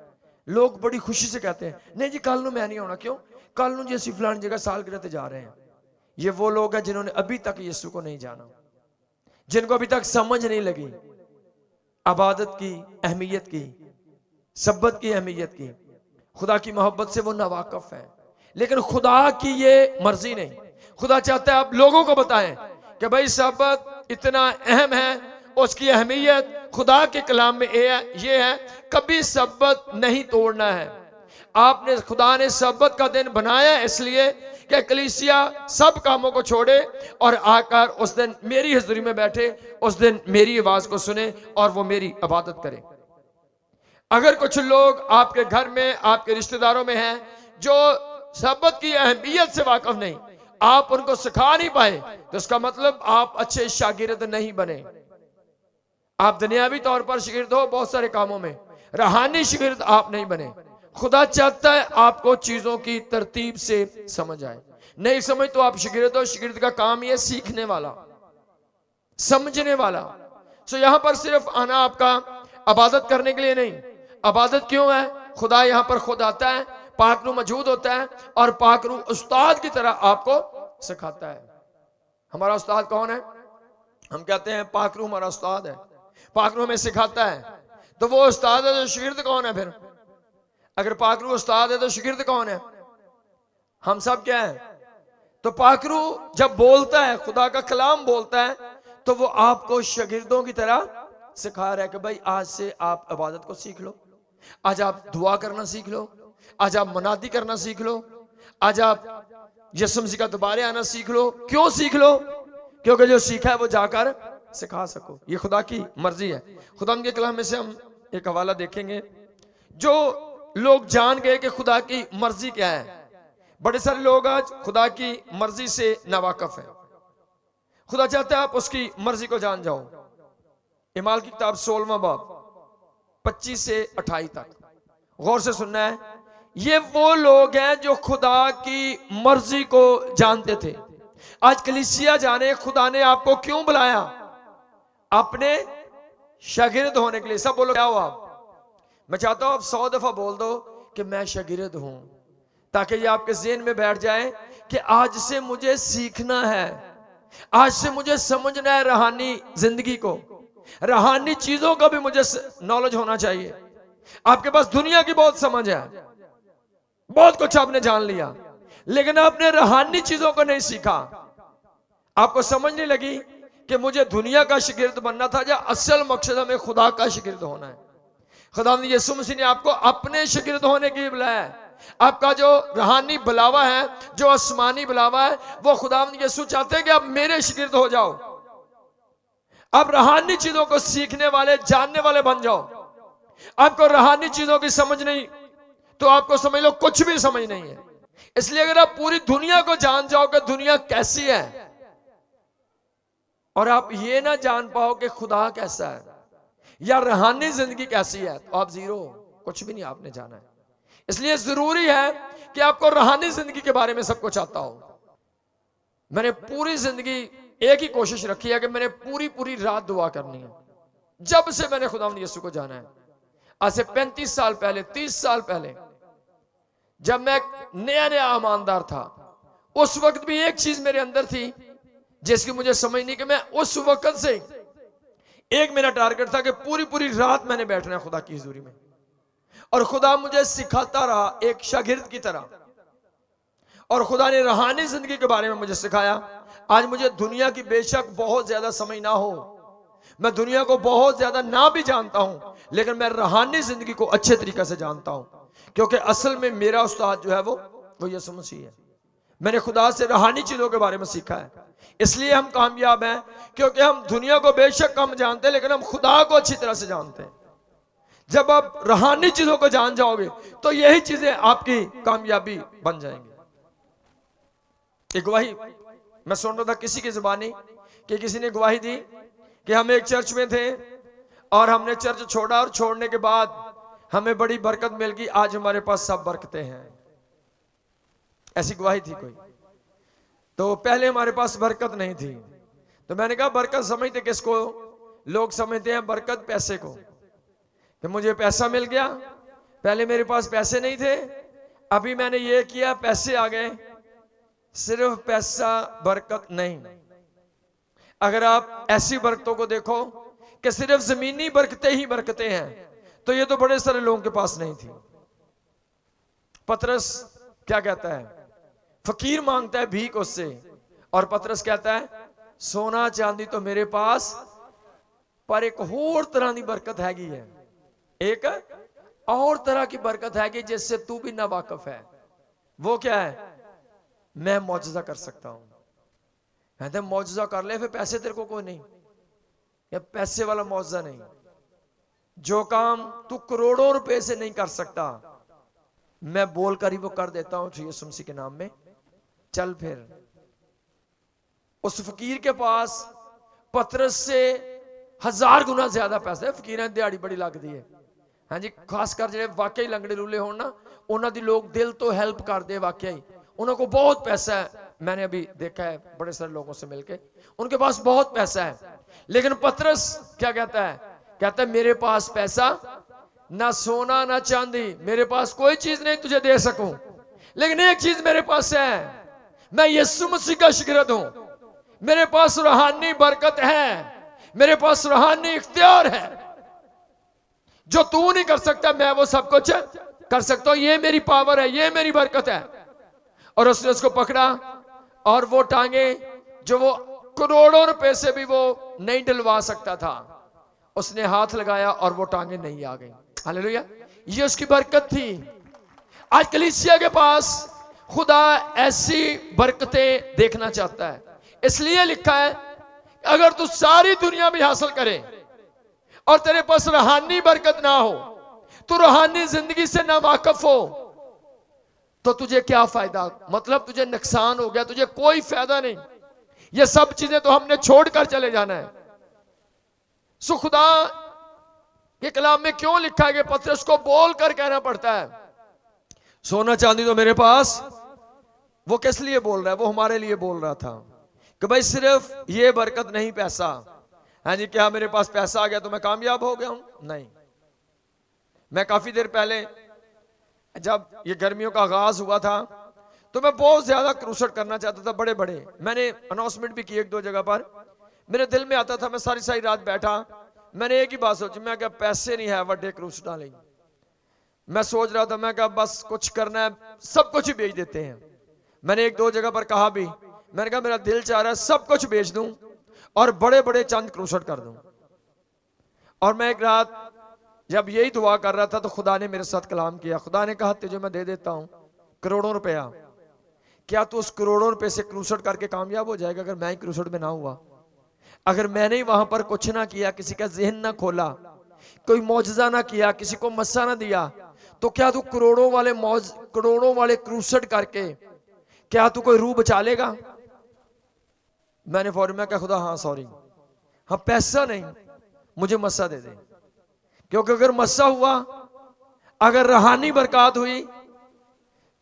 लोग बड़ी खुशी से कहते हैं नहीं जी कल नूं मैं नहीं आना। क्यों? कल नूं जी असीं फलानी जगह सालगिरह ते जा रहे हैं। ये वो लोग हैं जिन्होंने अभी तक यीशु को नहीं जाना, जिनको अभी तक समझ नहीं लगी इबादत की अहमियत की, सब्बत की अहमियत की, खुदा की मोहब्बत से वो नावाकिफ है। लेकिन खुदा की ये मर्जी नहीं, खुदा चाहता है आप लोगों को बताएं कि भाई सब्बत इतना अहम है, उसकी अहमियत खुदा के कलाम में ये है, कभी सब्बत नहीं तोड़ना है। आपने, खुदा ने सब्बत का दिन बनाया इसलिए कि कलीसिया सब कामों को छोड़े और आकर उस दिन मेरी हजूरी में बैठे, उस दिन मेरी आवाज को सुने और वो मेरी इबादत करे। अगर कुछ लोग आपके घर में, आपके रिश्तेदारों में हैं जो सब्बत की अहमियत से वाकिफ नहीं, आप उनको सिखा नहीं पाए, तो इसका मतलब आप अच्छे शागिर्द नहीं बने। आप दुनियावी तौर पर शागिर्द हो बहुत सारे कामों में, रूहानी शागिर्द आप नहीं बने। खुदा चाहता है आपको चीजों की तरतीब से समझ आए। नहीं समझ तो आप शागिर्द हो। शागिर्द का काम ये सीखने वाला, समझने वाला। सो यहां पर सिर्फ आना आपका इबादत करने के लिए नहीं। इबादत क्यों है? खुदा यहां पर खुद आता है, पाकरू मौजूद होता है और पाकरू उस्ताद की तरह आपको सिखाता है। हमारा उस्ताद कौन है? हम कहते हैं पाकरू हमारा उस्ताद है, पाकरू हमें सिखाता है। तो वो उस्ताद है, तो शागिर्द कौन है फिर? अगर पाकरू उस्ताद है तो शागिर्द कौन है? हम सब क्या है? तो पाकरू जब बोलता है, खुदा का कलाम बोलता है, तो वो आपको शागिर्दों की तरह सिखा रहा है कि भाई आज से आप इबादत को सीख लो, आज आप दुआ करना सीख लो, आज आप मनादी करना सीख लो, आज आप यीशु मसीह का दोबारा आना सीख लो। क्यों सीख लो? क्योंकि जो सीखा है वो जाकर सिखा सको। ये खुदा की मर्जी है। खुदा के कलाम में से हम एक हवाला देखेंगे। जो लोग जान गए कि खुदा की मर्जी क्या है, बड़े सारे लोग आज खुदा की मर्जी से नावाकफ है। खुदा चाहता है आप उसकी मर्जी को जान जाओ। इमाल की किताब 16वां बाब 25 से 28 तक गौर से सुनना है। ये वो लोग हैं जो खुदा की मर्जी को जानते थे। आज कलीसिया जाने खुदा ने आपको क्यों बुलाया? अपने शागिर्द होने के लिए। सब बोलो क्या हो आप? मैं चाहता हूं आप 100 दफा बोल दो कि मैं शागिर्द हूं, ताकि ये आपके ज़हन में बैठ जाए कि आज से मुझे सीखना है, आज से मुझे समझना है रूहानी जिंदगी को, रूहानी चीजों का भी मुझे नॉलेज होना चाहिए। आपके पास दुनिया की बहुत समझ है, बहुत कुछ आपने जान लिया, लेकिन आपने रूहानी चीजों को नहीं सीखा। आपको समझ नहीं लगी कि मुझे दुनिया का शागिर्द बनना था या असल मकसद हमें खुदा का शागिर्द होना है। खुदा ने यीशु मसीह ने आपको अपने शागिर्द होने के लिए बुलाया है। आपका जो रूहानी बुलावा है, जो आसमानी बुलावा है, वो खुदा यीशु चाहते हैं कि आप मेरे शागिर्द हो जाओ। आप रूहानी चीजों को सीखने वाले, जानने वाले बन जाओ। आपको रूहानी चीजों की समझ नहीं तो आपको समझ लो कुछ भी समझ नहीं है। इसलिए अगर आप पूरी दुनिया को जान जाओ कि दुनिया कैसी है और आप ये ना जान पाओ कि खुदा कैसा है या रूहानी जिंदगी कैसी है, तो आप जीरो, कुछ भी नहीं आपने जाना है। इसलिए जरूरी है कि आपको रूहानी जिंदगी के बारे में सब कुछ आता हो। मैंने पूरी जिंदगी एक ही कोशिश रखी है कि मैंने पूरी रात दुआ करनी है। जब से मैंने खुदा यीशु को जाना है, आज से 35 साल पहले, 30 साल पहले, जब मैं नया ईमानदार था, उस वक्त भी एक चीज मेरे अंदर थी जिसकी मुझे समझ नहीं कि मैं उस वक्त से एक मेरा टारगेट था कि पूरी रात मैंने बैठना है खुदा की हुजूरी में। और खुदा मुझे सिखाता रहा एक शागिर्द की तरह, और खुदा ने रूहानी जिंदगी के बारे में मुझे सिखाया। आज मुझे दुनिया की बेशक बहुत ज्यादा समझ ना हो, मैं दुनिया को बहुत ज्यादा ना भी जानता हूं, लेकिन मैं रूहानी जिंदगी को अच्छे तरीके से जानता हूं, क्योंकि असल में मेरा उस्ताद जो है वो यीशु मसीह है। मैंने खुदा से रूहानी चीजों के बारे में सीखा है। इसलिए हम कामयाब हैं, क्योंकि हम दुनिया को बेशक कम जानते हैं, लेकिन हम खुदा को अच्छी तरह से जानते हैं। जब आप रूहानी चीजों को जान जाओगे तो यही चीजें आपकी कामयाबी बन जाएंगी। एक गवाही मैं सुन रहा था किसी की जुबानी कि किसी ने गवाही दी कि हम एक चर्च में थे और हमने चर्च छोड़ा, और छोड़ने के बाद हमें बड़ी बरकत मिल गई, आज हमारे पास सब बरकतें हैं। ऐसी गवाही थी कोई। तो पहले हमारे पास बरकत नहीं थी। तो मैंने कहा बरकत समझते किसको? लोग समझते हैं बरकत पैसे को, कि मुझे पैसा मिल गया, पहले मेरे पास पैसे नहीं थे, अभी मैंने ये किया पैसे आ गए। सिर्फ पैसा बरकत नहीं। अगर आप ऐसी बरकतों को देखो कि सिर्फ जमीनी बरकतें ही बरकतें हैं, तो ये तो बड़े सारे लोगों के पास नहीं थी। पतरस क्या कहता है? फकीर मांगता है भीख उससे, और पतरस कहता है सोना चांदी तो मेरे पास, पर एक और तरह की बरकत हैगी है, एक और तरह की बरकत हैगी जिससे तू भी ना वाकिफ है। वो क्या है? मैं मौजज़ा कर सकता हूं। कहते हैं मौजज़ा कर ले, फिर पैसे तेरे को कोई नहीं, या पैसे वाला मौजज़ा नहीं। जो काम तू करोड़ों रुपए से नहीं कर सकता, मैं बोलकर ही वो कर देता हूं यीशु मसीह के नाम में। चल फिर। उस फकीर के पास पतरस से 1000 गुना ज्यादा पैसा है। फकीर दिहाड़ी बड़ी लगती है, हाँ जी, खासकर जो वाकई लंगड़े लूले हो ना, उन्होंने लोग दिल तो हेल्प करते, वाकई उनको बहुत पैसा है। मैंने अभी देखा है बड़े सारे लोगों से मिलके, उनके पास बहुत पैसा है। लेकिन पतरस क्या कहता है? कहता है मेरे पास पैसा ना सोना ना चांदी, मेरे पास कोई चीज नहीं तुझे दे सकूं, लेकिन एक चीज मेरे पास है, मैं यीशु मसीह का शागिर्द हूं। मेरे पास रूहानी बरकत है, मेरे पास रूहानी इख्तियार है। जो तू नहीं कर सकता मैं वो सब कुछ कर सकता हूं। ये मेरी पावर है, ये मेरी बरकत है। और उसने उसको पकड़ा, और वो टांगे जो वो करोड़ों रुपए से भी वो नहीं डलवा सकता था, उसने हाथ लगाया और वो टांगे नहीं आ गई। हालेलुया। ये उसकी बरकत थी। आज कलीसिया के पास खुदा ऐसी बरकतें देखना चाहता है। इसलिए लिखा है अगर तू सारी दुनिया भी हासिल करे और तेरे पास रूहानी बरकत ना हो, तू रूहानी जिंदगी से ना वाकिफ हो, तो तुझे क्या फायदा? मतलब तुझे नुकसान हो गया, तुझे कोई फायदा नहीं। ये सब चीजें तो हमने छोड़कर चले जाना है। सो खुदा के कलाम में क्यों लिखा है कि पतरस को बोल कर कहना पड़ता है सोना चांदी तो मेरे पास। वो किस लिए बोल रहा है? वो हमारे लिए बोल रहा था कि भाई सिर्फ ये बरकत नहीं पैसा। हाँ जी, क्या मेरे पास पैसा आ गया तो मैं कामयाब हो गया हूं? नहीं। मैं काफी देर पहले जब ये गर्मियों का आगाज हुआ था तो मैं बहुत ज्यादा क्रूसेड करना चाहता था, बड़े बड़े। मैंने अनाउंसमेंट भी की एक दो जगह पर। मेरे दिल में आता था, मैं सारी सारी रात बैठा, मैंने एक ही बात सोची, मैं क्या पैसे नहीं है बड़े क्रूस डालेंगे। मैं सोच रहा था, मैं क्या बस कुछ करना है, सब कुछ ही बेच देते हैं। मैंने एक दो जगह पर कहा भी, मैंने कहा मेरा दिल चाह रहा है सब कुछ बेच दूं और बड़े बड़े चंद क्रूसेड कर दूं। और मैं एक रात जब यही दुआ कर रहा था तो खुदा ने मेरे साथ कलाम किया। खुदा ने कहा तुझे मैं दे देता हूं करोड़ों रुपया, क्या तू उस करोड़ों रुपए से क्रूसेड करके कामयाब हो जाएगा? अगर मैं ही क्रूसेड में ना हुआ, अगर मैंने ही वहां पर कुछ ना किया, किसी का जहन ना खोला, कोई मौजजा ना किया, किसी को मस्सा ना दिया, तो क्या तू करोड़ों वाले क्रूसेड करके क्या तू कोई रूह बचा लेगा? मैंने फौरन में कहा खुदा हाँ सॉरी, हाँ पैसा नहीं, मुझे मस्सा दे दे। क्योंकि अगर मस्सा हुआ, अगर रूहानी बरकत हुई,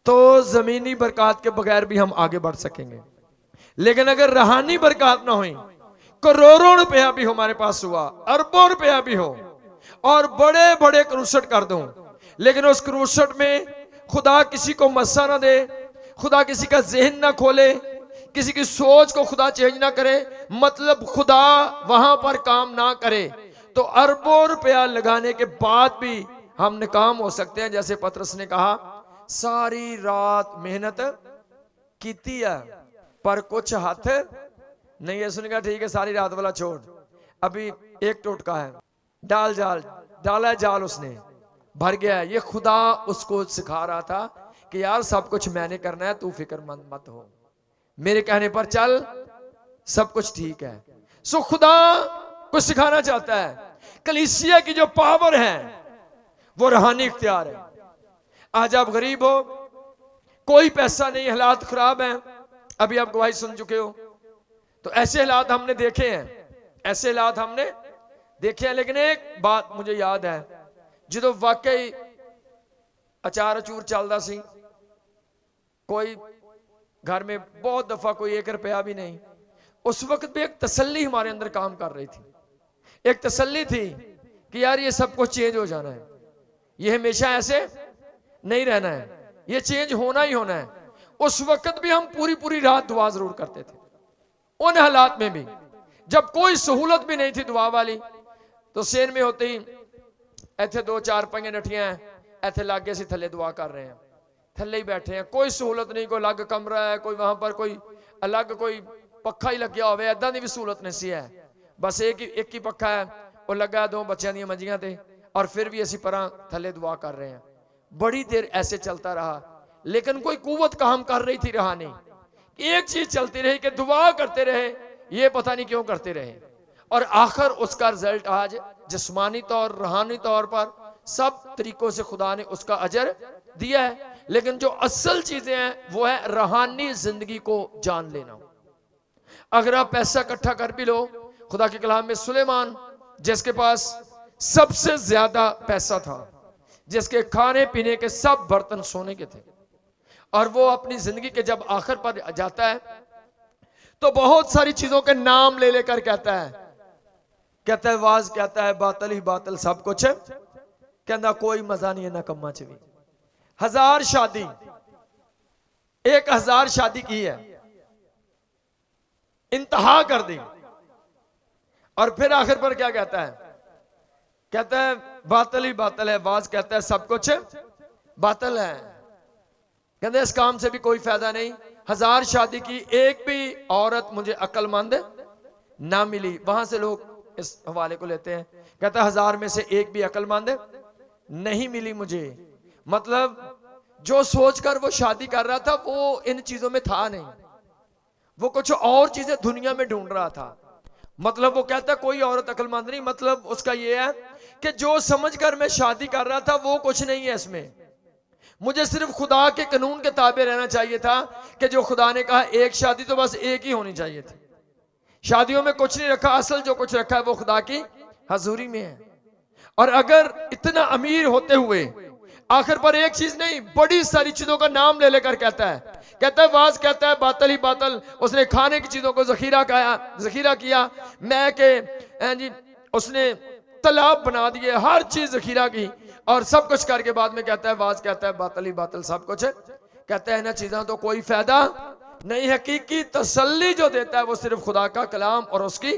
तो जमीनी बरकत के बगैर भी हम आगे बढ़ सकेंगे। लेकिन अगर रूहानी बरकत ना हुई, करोड़ों रुपया भी हमारे पास हुआ, अरबों रुपया भी हो और बड़े बड़े क्रूसेड कर दूं, लेकिन उस क्रूसेड में खुदा किसी को मस्सा ना दे, खुदा किसी का जहन ना खोले, किसी की सोच को खुदा चेंज ना करे, मतलब खुदा वहां पर काम ना करे, तो अरबों रुपया लगाने के बाद भी हम नाकाम हो सकते हैं। जैसे पतरस ने कहा सारी रात मेहनत कीती है पर कुछ हाथ नहीं है। सुन कहा ठीक है सारी रात वाला छोड़, अभी एक टोटका है, डाला जाल उसने भर गया है। ये खुदा उसको सिखा रहा था कि यार सब कुछ मैंने करना है, तू फिक्रमंद मत हो, मेरे कहने पर चल, सब कुछ ठीक है। सो खुदा कुछ सिखाना चाहता है। कलीसिया की जो पावर है वो रूहानी इख्तियार है। आज आप गरीब हो, कोई पैसा नहीं, हालात खराब हैं, अभी आप गवाही सुन चुके हो, तो ऐसे हालात हमने देखे हैं, ऐसे हालात हमने देखे हैं। लेकिन एक बात मुझे याद है, जो वाकई अचार अचूर चलता सी, कोई घर में बहुत दफा कोई 1 रुपया भी नहीं, उस वक्त भी एक तसल्ली हमारे अंदर काम कर रही थी। एक तसल्ली थी कि यार ये सब कुछ चेंज हो जाना है, ये हमेशा ऐसे नहीं रहना है, ये चेंज होना ही होना है। उस वक्त भी हम पूरी पूरी रात दुआ जरूर करते थे। उन हालात में भी जब कोई सहूलत भी नहीं थी दुआ वाली, तो सेन में होते ही इथे 2-4 पंगे नठियां हैं, इथे लागे से थले दुआ कर रहे हैं, थले ही बैठे हैं, कोई सहूलत नहीं, कोई अलग कमरा है, कोई वहां पर कोई अलग कोई पक्खा ही लग्या हो, ऐदा की भी सहूलत नहीं सी है। बस एक ही पक्खा है, वो लगा 2 बच्चों दी मंजियां ते, और फिर भी असी परां थले दुआ कर रहे हैं। बड़ी देर ऐसे चलता रहा, लेकिन कोई कुव्वत काम कर रही थी रूहानी। एक चीज चलती रही कि दुआ करते रहे, ये पता नहीं क्यों करते रहे, और आखिर उसका रिजल्ट आज जिस्मानी तौर, रूहानी तौर पर सब तरीकों से खुदा ने उसका अजर दिया है। लेकिन जो असल चीजें हैं वो है रूहानी जिंदगी को जान लेना। अगर आप पैसा इकट्ठा कर भी लो, खुदा के कलाम में सुलेमान जिसके पास सबसे ज्यादा पैसा था, जिसके खाने पीने के सब बर्तन सोने के थे, और वो अपनी जिंदगी के जब आखिर पर जाता है तो बहुत सारी चीजों के नाम ले लेकर कहता है वाज कहता है बातल ही बातल सब कुछ, कहता कोई मजा नहीं है ना कम्मा च भी। 1000 शादी, 1000 शादी की है, इंतहा कर दी, और फिर आखिर पर क्या कहता है बातल ही बातल है। वाज कहता है सब कुछ बातल है, कहते इस काम से भी कोई फायदा नहीं। 1000 शादी की, एक भी औरत मुझे अक्लमंद ना मिली। वहां से लोग इस हवाले को लेते हैं, कहता 1000 में से एक भी अक्लमंद नहीं मिली मुझे। मतलब जो सोचकर वो शादी कर रहा था वो इन चीजों में था नहीं, वो कुछ और चीजें दुनिया में ढूंढ रहा था। मतलब वो कहता कोई औरत अक्लमंद नहीं, मतलब उसका ये है कि जो समझकर मैं शादी कर रहा था वो कुछ नहीं है इसमें। मुझे सिर्फ खुदा के कानून के ताबे रहना चाहिए था कि जो खुदा ने कहा एक शादी तो बस एक ही होनी चाहिए थी। शादियों में कुछ नहीं रखा, असल जो कुछ रखा है वो खुदा की हजूरी में है। और अगर इतना अमीर होते हुए आखिर पर एक चीज नहीं, बड़ी सारी चीजों का नाम ले लेकर कहता है वाज कहता है बातल ही बातल, उसने खाने की चीजों को जखीरा किया, मैं के जी उसने तालाब बना दिए, हर चीज जखीरा की और सब कुछ करके बाद में कहता है वाज कहता है बातल ही बातल सब कुछ है। कहता है ना चीजों तो कोई फायदा नहीं। हकीकी तसल्ली जो देता है वो सिर्फ खुदा का कलाम और उसकी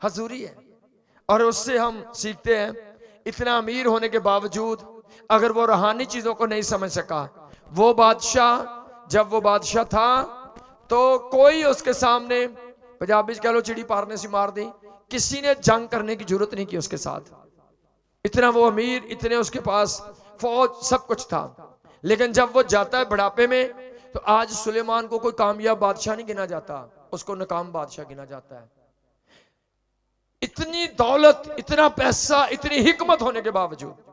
हजूरी है। और उससे हम सीखते हैं इतना अमीर होने के बावजूद अगर वो रूहानी चीजों को नहीं समझ सका, वो बादशाह जब वो बादशाह था तो कोई उसके सामने पंजाबी कह लो चिड़ी पारने से मार दी, किसी ने जंग करने की जरूरत नहीं की उसके साथ। इतना वो अमीर, इतने उसके पास फौज सब कुछ था। लेकिन जब वो जाता है बुढ़ापे में तो आज सुलेमान को कोई कामयाब बादशाह नहीं गिना जाता, उसको नाकाम बादशाह गिना जाता है। इतनी दौलत, इतना पैसा, इतनी हिकमत होने के बावजूद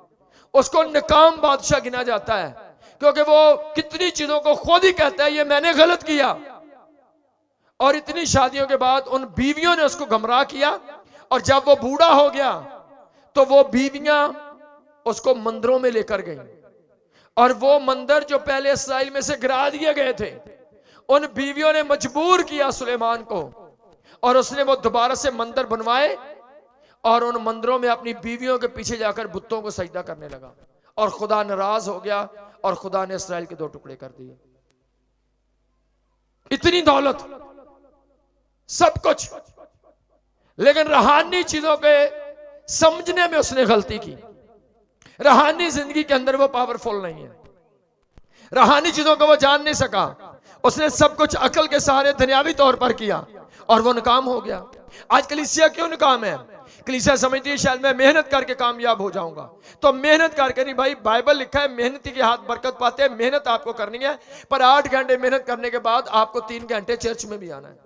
उसको नाकाम बादशाह गिना जाता है, क्योंकि वो कितनी चीजों को खुद ही कहता है ये मैंने गलत किया। और इतनी शादियों के बाद उन बीवियों ने उसको गुमराह किया, और जब वो बूढ़ा हो गया तो वो बीवियां उसको मंदिरों में लेकर गई, और वो मंदिर जो पहले इस्राएल में से गिरा दिए गए थे उन बीवियों ने मजबूर किया सुलेमान को, और उसने वो दोबारा से मंदिर बनवाए और उन मंदिरों में अपनी बीवियों के पीछे जाकर बुतों को सजदा करने लगा। और खुदा नाराज हो गया और खुदा ने इस्राएल के 2 टुकड़े कर दिए। इतनी दौलत, सब कुछ, लेकिन रूहानी चीजों के समझने में उसने गलती की। रूहानी जिंदगी के अंदर वो पावरफुल नहीं है, रूहानी चीजों को वो जान नहीं सका। उसने सब कुछ अकल के सहारे दुनियावी तौर पर किया और वो नाकाम हो गया। आज कलीसिया क्यों नाकाम है? कलीसिया समझती है शायद मैं मेहनत करके कामयाब हो जाऊंगा। तो मेहनत करके नहीं भाई, बाइबल लिखा है मेहनती के हाथ बरकत पाते हैं। मेहनत आपको करनी है, पर 8 घंटे मेहनत करने के बाद आपको 3 घंटे चर्च में भी आना है,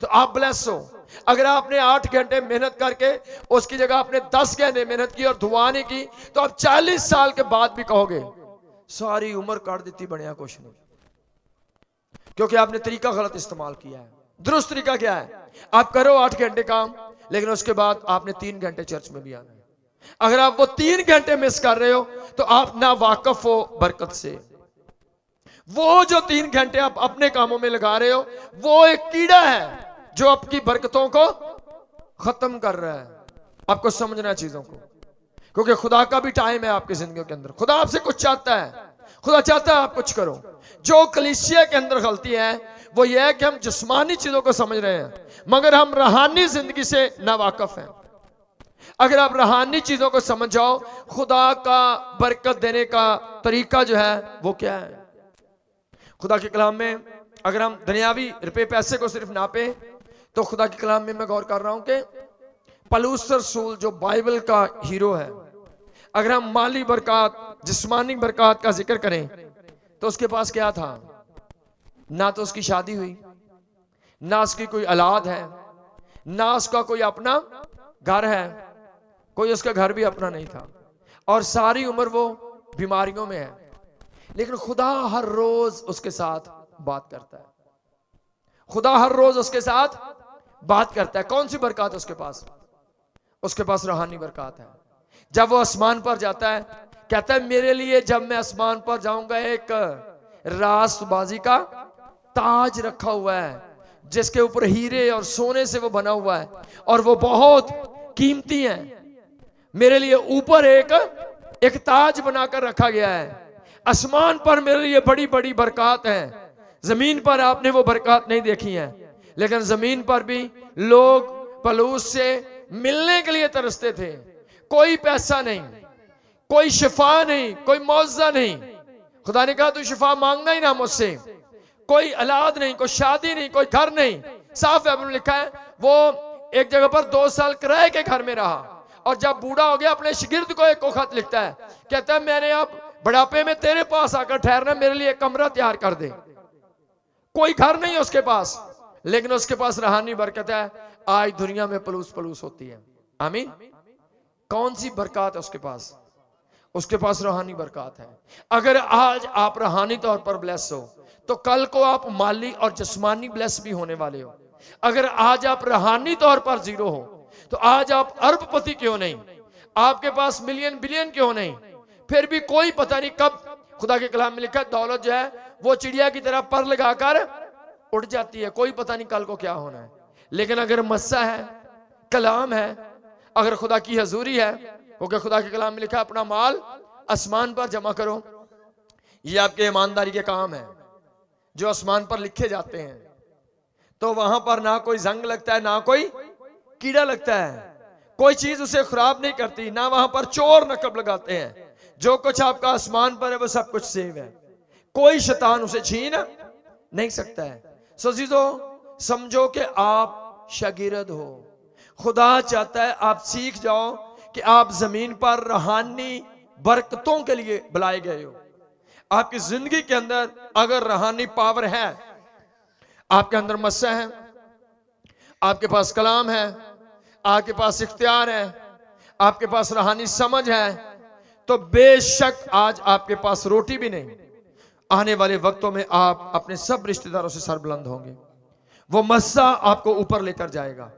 तो आप ब्लेस हो। अगर आपने 8 घंटे मेहनत करके उसकी जगह आपने 10 घंटे मेहनत की और दुआ नहीं की, तो आप 40 साल के बाद भी कहोगे सारी उम्र काट देती बढ़िया कुछ नहीं, क्योंकि आपने तरीका गलत इस्तेमाल किया है। दुरुस्त तरीका क्या है? आप करो 8 घंटे काम, लेकिन उसके बाद आपने 3 घंटे चर्च में भी आना है। अगर आप वो 3 घंटे मिस कर रहे हो तो आप ना वाकिफ हो बरकत से। वो जो 3 घंटे आप अपने कामों में लगा रहे हो वो एक कीड़ा है जो आपकी बरकतों को खत्म कर रहा है। आपको समझना है चीजों को, क्योंकि खुदा का भी टाइम है आपकी जिंदगी के अंदर। खुदा आपसे कुछ चाहता है, खुदा चाहता है आप कुछ करो। जो कलीसिया के अंदर गलती है वो ये है कि हम जिस्मानी चीजों को समझ रहे हैं मगर हम रूहानी जिंदगी से नावाकिफ हैं। अगर आप रूहानी चीजों को समझ जाओ, खुदा का बरकत देने का तरीका जो है वो क्या है। खुदा के कलाम में अगर हम दुनियावी रुपए पैसे को सिर्फ नापे तो खुदा के कलाम में मैं गौर कर रहा हूं कि पलूस रसूल जो बाइबल का हीरो है, अगर हम माली बरकत, जिस्मानी बरकत का जिक्र करें तो उसके पास क्या था? ना तो उसकी शादी हुई, ना उसकी कोई औलाद है, ना उसका कोई अपना घर है, कोई उसका घर भी अपना नहीं था, और सारी उम्र वो बीमारियों में है। लेकिन खुदा हर रोज उसके साथ बात करता है। खुदा हर रोज उसके साथ बात करता है। कौन सी बरकत उसके पास? उसके पास रूहानी बरकत है। जब वो आसमान पर जाता है कहता है मेरे लिए जब मैं आसमान पर जाऊंगा एक रास्तबाजी का ताज रखा हुआ है जिसके ऊपर हीरे और सोने से वो बना हुआ है और वो बहुत कीमती है। मेरे लिए ऊपर एक ताज बनाकर रखा गया है। आसमान पर मेरे लिए बड़ी बड़ी बरकत है। जमीन पर आपने वो बरकत नहीं देखी है, लेकिन जमीन पर भी लोग पलूस से मिलने के लिए तरसते थे। कोई पैसा नहीं, कोई शिफा नहीं, कोई मौजा नहीं। खुदा ने कहा तू शिफा मांगना ही ना मुझसे। कोई औलाद नहीं, कोई शादी नहीं, कोई घर नहीं। साफ बाइबल में लिखा है वो एक जगह पर 2 साल किराए के घर में रहा और जब बूढ़ा हो गया अपने शागिर्द को एक खत लिखता है, कहता है मैंने अब बुढ़ापे में तेरे पास आकर ठहरना, मेरे लिए एक कमरा तैयार कर दे। कोई घर नहीं है उसके पास, लेकिन उसके पास रूहानी बरकत है। आज दुनिया में पलूस पलूस होती है। आमीन। कौन सी बरकत है उसके पास? उसके पास रूहानी बरकत है। अगर आज आप रूहानी तौर पर ब्लेस हो तो कल को आप माली और जिस्मानी ब्लेस भी होने वाले हो। अगर आज आप रूहानी तौर पर जीरो हो तो आज आप अरबपति क्यों नहीं, आपके पास मिलियन बिलियन क्यों नहीं, फिर भी कोई पता नहीं कब। खुदा के कलाम में लिखा है दौलत जो है वो चिड़िया की तरह पर लगाकर उड़ जाती है, कोई पता नहीं कल को क्या होना है। लेकिन अगर मस्सा है, कलाम है, अगर खुदा की हजूरी है, क्योंकि खुदा के कलाम में लिखा है अपना माल आसमान पर जमा करो। ये आपके ईमानदारी के काम है जो आसमान पर लिखे जाते हैं। तो वहां पर ना कोई जंग लगता है, ना कोई कीड़ा लगता है, कोई चीज उसे खराब नहीं करती, ना वहां पर चोर नकब लगाते हैं। जो कुछ आपका आसमान पर है वो सब कुछ सेव है, कोई शैतान उसे छीन नहीं सकता है। सो जीजो समझो कि आप शागिर्द हो। खुदा चाहता है आप सीख जाओ कि आप जमीन पर रूहानी बरकतों के लिए बुलाए गए हो। आपकी जिंदगी के अंदर अगर रूहानी पावर है, आपके अंदर मस्सा है, आपके पास कलाम है, आपके पास इख्तियार है, आपके पास रूहानी समझ है, तो बेशक आज आपके पास रोटी भी नहीं, आने वाले वक्तों में आप अपने सब रिश्तेदारों से सरबुलंद होंगे। वो मस्सा आपको ऊपर लेकर जाएगा।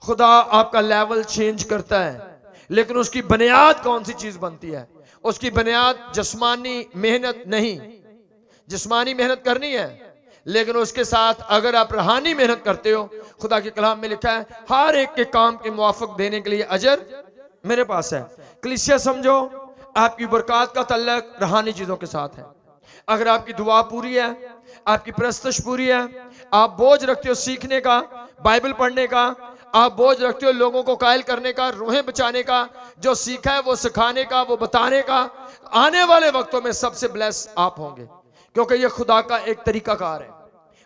खुदा आपका लेवल चेंज करता है, लेकिन उसकी बुनियाद कौन सी चीज बनती है? उसकी बुनियाद जिस्मानी मेहनत नहीं। जिस्मानी मेहनत करनी है, लेकिन उसके साथ अगर आप रूहानी मेहनत करते हो, खुदा के कलाम में लिखा है हर एक के काम के मुआफिक देने के लिए अजर मेरे पास है। कलीसिया समझो, आपकी बरकत का तल्लक रूहानी चीजों के साथ है। अगर आपकी दुआ पूरी है, आपकी प्रस्तश पूरी है, आप बोझ रखते हो सीखने का, बाइबल पढ़ने का, आप बोझ रखते हो लोगों को कायल करने का, रूहें बचाने का, जो सीखा है वो सिखाने का, वो बताने का, आने वाले वक्तों में सबसे ब्लेस आप होंगे, क्योंकि ये खुदा का एक तरीकाकार है।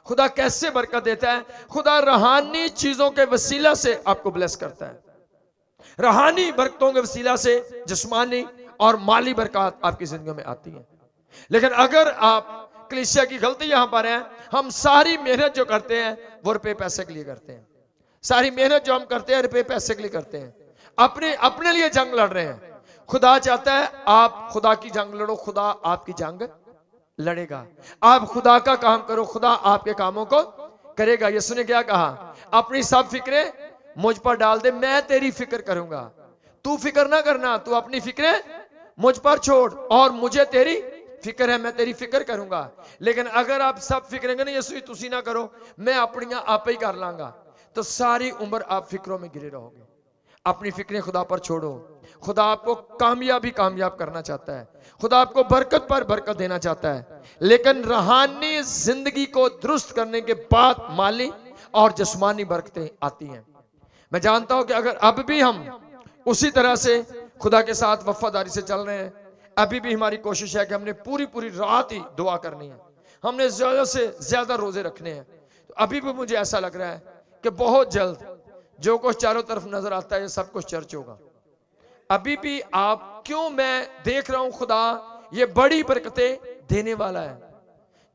खुदा कैसे बरकत देता है? खुदा रूहानी चीजों के वसीला से आपको ब्लेस करता है। रूहानी बरकतों के वसीला से जिस्मानी और माली बरकत आपकी जिंदगी में आती है। लेकिन अगर आप कलीसिया की गलती यहां पर है, हम सारी मेहनत जो करते हैं वो रुपए पैसे के लिए करते हैं। सारी मेहनत जो हम करते हैं रुपए पैसे के लिए करते हैं, अपने लिए जंग लड़ रहे हैं। खुदा चाहता है आप खुदा की जंग लड़ो, खुदा आपकी जंग लड़ेगा। आप खुदा का काम करो, खुदा आपके कामों को करेगा। यीशु ने क्या कहा? अपनी सब फिक्रें मुझ पर डाल दे, मैं तेरी फिक्र करूंगा। तू फिक्र ना करना, तू अपनी फिक्रें मुझ पर छोड़, और मुझे तेरी फिक्र है, मैं तेरी फिक्र करूंगा। लेकिन अगर आप सब फिक्रेंगे ना यीशु तुसी ना करो, मैं अपनियां आप ही कर लांगा, तो सारी उम्र आप फिक्रों में गिरे रहोगे। अपनी फिक्रें खुदा पर छोड़ो। खुदा आपको कामयाब करना चाहता है। खुदा आपको बरकत पर बरकत देना चाहता है, लेकिन रूहानी जिंदगी को दुरुस्त करने के बाद माली और जिस्मानी बरकतें आती हैं। मैं जानता हूं कि अगर अब भी हम उसी तरह से खुदा के साथ वफादारी से चल रहे हैं, अभी भी हमारी कोशिश है कि हमने पूरी रात ही दुआ करनी है, हमने ज्यादा से ज्यादा रोजे रखने हैं, तो अभी भी मुझे ऐसा लग रहा है कि बहुत जल्द जो कुछ चारों तरफ नजर आता है ये सब कुछ चर्च होगा। अभी भी आप क्यों, मैं देख रहा हूं खुदा ये बड़ी बरकतें देने वाला है।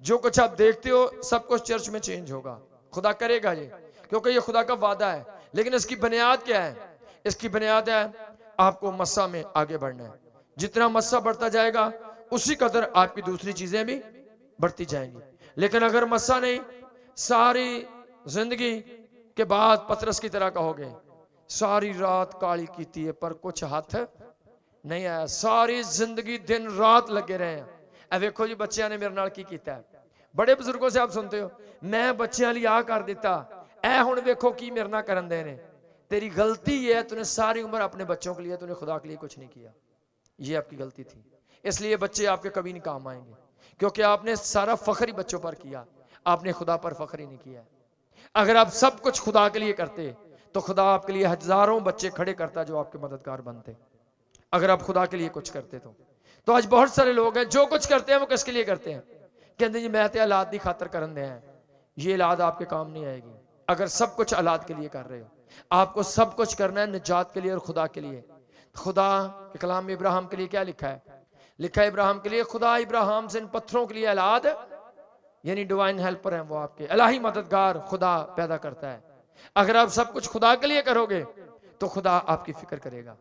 जो कुछ आप देखते हो सब कुछ चर्च में चेंज होगा। खुदा करेगा ये, क्योंकि ये खुदा का वादा है। लेकिन इसकी बुनियाद क्या है? इसकी बुनियाद है आपको मस्सा में आगे बढ़ना है। जितना मस्सा बढ़ता जाएगा उसी कदर आपकी दूसरी चीजें भी बढ़ती जाएंगी। लेकिन अगर मस्सा नहीं, सारी जिंदगी के बाद पतरस की तरह कहोगे सारी रात काली कीती है पर कुछ हाथ नहीं आया, सारी जिंदगी दिन रात लगे रहे हैं। अब देखो जी बच्चों ने मेरे नाल की कीता है। बड़े बुजुर्गों से आप सुनते हो, मैं बच्चों लिए आ कर दिता, ऐ हुण देखो की मेरे नाल करन दे ने। तेरी गलती है, तूने सारी उम्र अपने बच्चों के लिए, तूने खुदा के लिए कुछ नहीं किया। ये आपकी गलती थी, इसलिए बच्चे आपके कभी नहीं काम आएंगे, क्योंकि आपने सारा फख्र ही बच्चों पर किया, आपने खुदा पर फख्र ही नहीं किया। अगर आप सब कुछ खुदा के लिए करते तो खुदा आपके लिए हजारों बच्चे खड़े करता जो आपके मददगार बनते। अगर आप खुदा के लिए कुछ करते तो आज बहुत सारे लोग हैं जो कुछ करते हैं वो किसके लिए करते हैं? कहते जी मैं तो औलाद की खातर करन दे हैं। ये औलाद आपके काम नहीं आएगी। अगर सब कुछ औलाद के लिए कर रहे हो, आपको सब कुछ करना है निजात के लिए और खुदा के लिए, खुदा के कलाम में इब्राहिम के लिए क्या लिखा है? लिखा है इब्राहिम के लिए, खुदा इब्राहिम से इन पत्थरों के लिए औलाद, यानी डिवाइन हेल्पर हैं वो, आपके इलाही मददगार खुदा पैदा करता है। अगर आप सब कुछ खुदा के लिए करोगे तो खुदा आपकी फिक्र करेगा।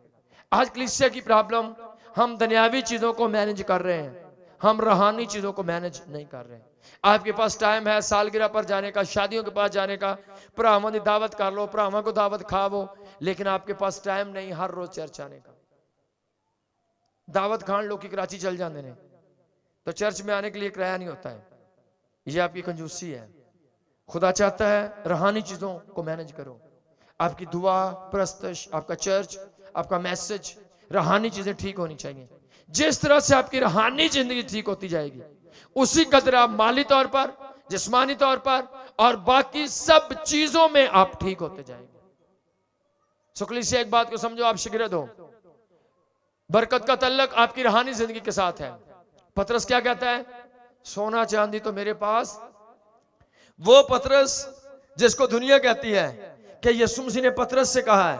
आज कलीसिया की प्रॉब्लम, हम दुनियावी चीजों को मैनेज कर रहे हैं, हम रूहानी चीजों को मैनेज नहीं कर रहे हैं। आपके पास टाइम है सालगिरह पर जाने का, शादियों के पास जाने का, भरावां की दावत कर लो, भरावां को दावत खावो, लेकिन आपके पास टाइम नहीं हर रोज चर्च आने का। दावत खान लोग की कराची चल जाते हैं तो चर्च में आने के लिए किराया नहीं होता है। ये आपकी कंजूसी है। खुदा चाहता है रूहानी चीजों को मैनेज करो। आपकी दुआ, प्रस्तश, आपका चर्च, आपका मैसेज, रूहानी चीजें ठीक होनी चाहिए। जिस तरह से आपकी रूहानी जिंदगी ठीक होती जाएगी, उसी कदर आप माली तौर पर, जिस्मानी तौर पर और बाकी सब चीजों में आप ठीक होते जाएंगे। सुकली से एक बात को समझो, आप शिगिरद हो, बरकत का तल्लक आपकी रूहानी जिंदगी के साथ है। पतरस क्या कहता है? सोना चांदी तो मेरे पास, वो पतरस जिसको दुनिया कहती है कि यीशु मसीह ने पतरस से कहा है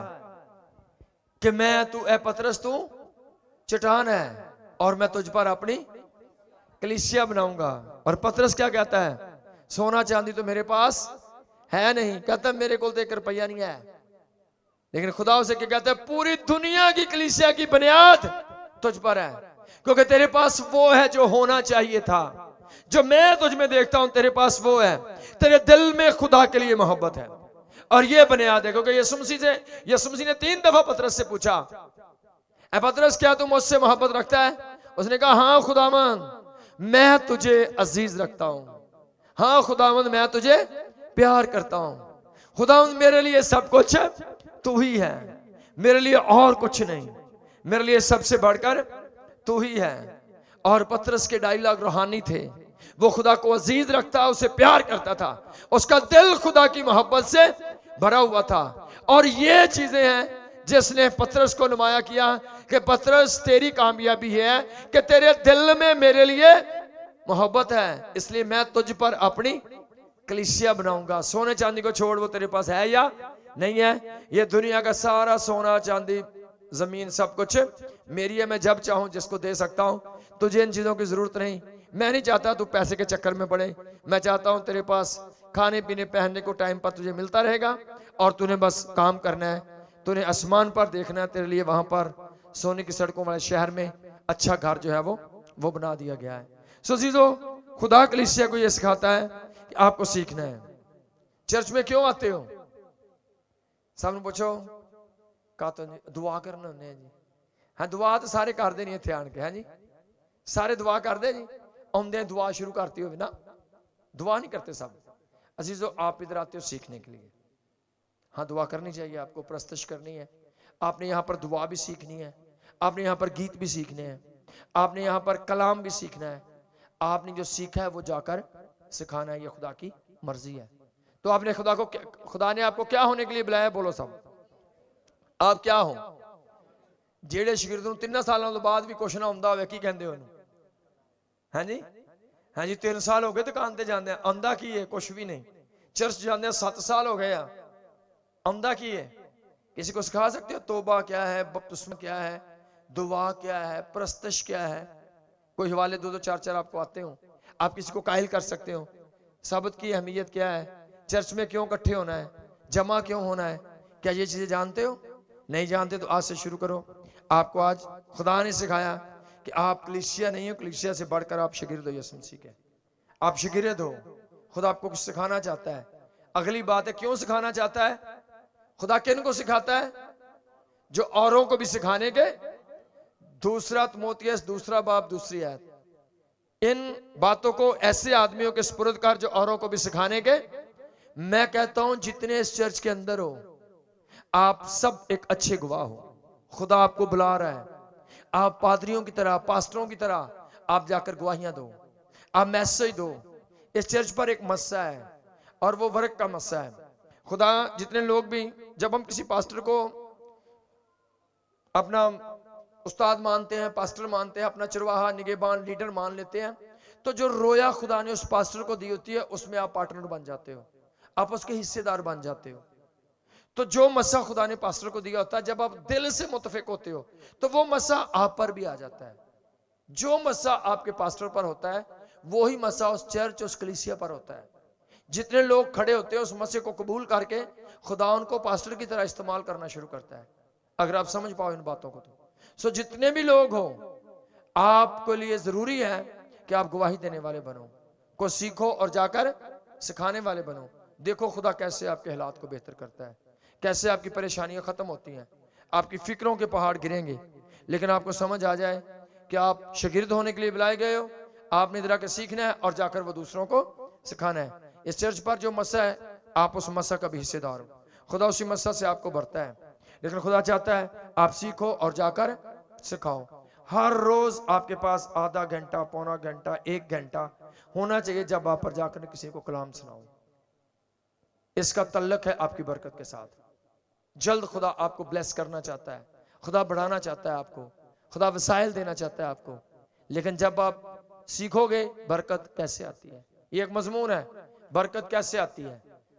कि मैं तू ए पतरस तू चट्टान है और मैं तुझ पर अपनी कलीसिया बनाऊंगा। और पतरस क्या कहता है? सोना चांदी तो मेरे पास है नहीं, कहता मेरे को तो 1 रुपया नहीं है। लेकिन खुदा उसे क्या कहता है? पूरी दुनिया की कलीसिया की बुनियाद तुझ पर है, क्योंकि तेरे पास वो है जो होना चाहिए था। जो मैं तुझ में देखता हूं तेरे पास वो है, तेरे दिल में खुदा के लिए मोहब्बत है और ये बुनियाद है। क्योंकि यीशु मसीह ने 3 दफा पतरस से पूछा, ऐ पतरस क्या तू मुझसे मोहब्बत रखता है? उसने कहा हाँ खुदावंद मैं तुझे अजीज रखता हूं, हाँ खुदावंद मैं तुझे प्यार करता हूं, खुदावंद मेरे लिए सब कुछ तू ही है, मेरे लिए और कुछ नहीं, मेरे लिए सबसे बढ़कर तू ही है। और पतरस के डायलॉग रूहानी थे। वो खुदा को अजीज रखता, उसे प्यार करता था, उसका दिल खुदा की मोहब्बत से भरा हुआ था। और ये चीजें हैं जिसने पतरस को नुमाया किया कि पतरस तेरी कामयाबी है कि तेरे दिल में मेरे लिए मोहब्बत है, इसलिए मैं तुझ पर अपनी कलीसिया बनाऊंगा। सोने चांदी को छोड़, वो तेरे पास है या नहीं है? ये दुनिया का सारा सोना चांदी जमीन सब कुछ मेरी है, मैं जब चाहूं जिसको दे सकता हूं। तुझे इन चीजों की जरूरत नहीं। मैं नहीं चाहता तू पैसे के चक्कर में पड़े, मैं चाहता हूं तेरे पास खाने पीने पहनने को टाइम पर तुझे मिलता रहेगा और तूने बस काम करना है, तूने आसमान पर देखना है, तेरे लिए वहां पर सोने की सड़कों वाले शहर में अच्छा घर जो है वो बना दिया गया है। सो चीजों, खुदा कलीसिया को यह सिखाता है कि आपको सीखना है। चर्च में क्यों आते हो? सामने पूछो का तो दुआ करना होने जी। हाँ दुआ तो सारे करते नहीं इत्थे आन के, है जी सारे दुआ करते जी, आउंदे दुआ शुरू करती हो ना, दुआ नहीं करते सब। अजीजों आप इधर आते हो सीखने के लिए, हाँ दुआ करनी चाहिए आपको, प्रस्तश करनी है, आपने यहाँ पर दुआ भी सीखनी है, आपने यहाँ पर गीत भी सीखने हैं, आपने यहाँ पर कलाम भी सीखना है। आपने जो सीखा है वो जाकर सिखाना है, ये खुदा की मर्जी है। तो आपने खुदा ने आपको क्या होने के लिए बुलाया? बोलो सब, आप क्या हो? जेड़े शगिर्द नूं 3 सालों तो बाद भी कुछ ना आउंदा होवे, की कहंदे हो? हाँ जी, हाँ जी 3 साल हो गए दुकान ते जांदे, आंदा की है? कुछ भी नहीं। चर्च जांदे 7 साल हो गए, आंदा की है? किसी को सिखा सकते हो तौबा क्या है, बपतिस्मा क्या है, दुआ क्या है, प्रस्तश क्या है? कोई हवाले 2-2 4-4 आपको आते हो? आप किसी को काहिल कर सकते हो? सबत की अहमियत क्या है? चर्च में क्यों इकट्ठे होना है? जमा क्यों होना है? क्या ये चीजें जानते हो? नहीं जानते तो आज से शुरू करो। आपको आज खुदा ने सिखाया कि आप कलीसिया नहीं हो, कलीसिया से बढ़कर आप शागिर्द हो यीशु मसीह के, आप शागिर्द हो। खुदा आपको कुछ सिखाना चाहता है। अगली बात है क्यों सिखाना चाहता है? खुदा किन को सिखाता है? जो औरों को भी सिखाने के। 2 तिमोथियस 2 बाब 2 आयत। इन बातों को ऐसे आदमियों के सुपुर्द कर जो औरों को भी सिखाने के। मैं कहता हूं जितने इस चर्च के अंदर हो आप सब एक अच्छे गवाह हो। खुदा आपको बुला रहा है, आप पादरियों की तरह, पास्टरों की तरह आप जाकर गवाहियां दो, आप मैसेज दो। इस चर्च पर एक मस्सा है और वो वर्क का मस्सा है। खुदा जितने लोग भी, जब हम किसी पास्टर को अपना उस्ताद मानते हैं, पास्टर मानते हैं, अपना चरवाहा, निगहबान, लीडर मान लेते हैं, तो जो रोया खुदा ने उस पास्टर को दी होती है उसमें आप पार्टनर बन जाते हो, आप उसके हिस्सेदार बन जाते हो। तो जो मसा खुदा ने पास्टर को दिया होता है, जब आप दिल से मुतफिक होते हो तो वो मसा आप पर भी आ जाता है। जो मसा आपके पास्टर पर होता है वही मसा उस चर्च, उस कलीसिया पर होता है। जितने लोग खड़े होते हैं उस मसे को कबूल करके खुदा उनको पास्टर की तरह इस्तेमाल करना शुरू करता है। अगर आप समझ पाओ इन बातों को तो जितने भी लोग हो, आपके लिए जरूरी है कि आप गवाही देने वाले बनो, को सीखो और जाकर सिखाने वाले बनो। देखो खुदा कैसे आपके हालात को बेहतर करता है, कैसे आपकी परेशानियां खत्म होती हैं, आपकी फिक्रों के पहाड़ गिरेंगे। लेकिन आपको समझ आ जाए कि आप शागिर्द होने के लिए बुलाए गए हो, आपने इधर आकर सीखना है और जाकर वो दूसरों को सिखाना है। इस चर्च पर जो मसा है, आप उस मसा का भी हिस्सेदार हो। खुदा उसी मसा से आपको भरता है, लेकिन खुदा चाहता है आप सीखो और जाकर सिखाओ। हर रोज आपके पास आधा घंटा, पौना घंटा, 1 घंटा होना चाहिए जब आप पर जाकर किसी को कलाम सुनाओ। इसका तल्लक है आपकी बरकत के साथ। जल्द खुदा आपको ब्लेस करना चाहता है, खुदा बढ़ाना चाहता है आपको, खुदा वसाइल देना चाहता है आपको। लेकिन जब आप सीखोगे बरकत कैसे आती है, ये एक मजमून है, बरकत कैसे आती है,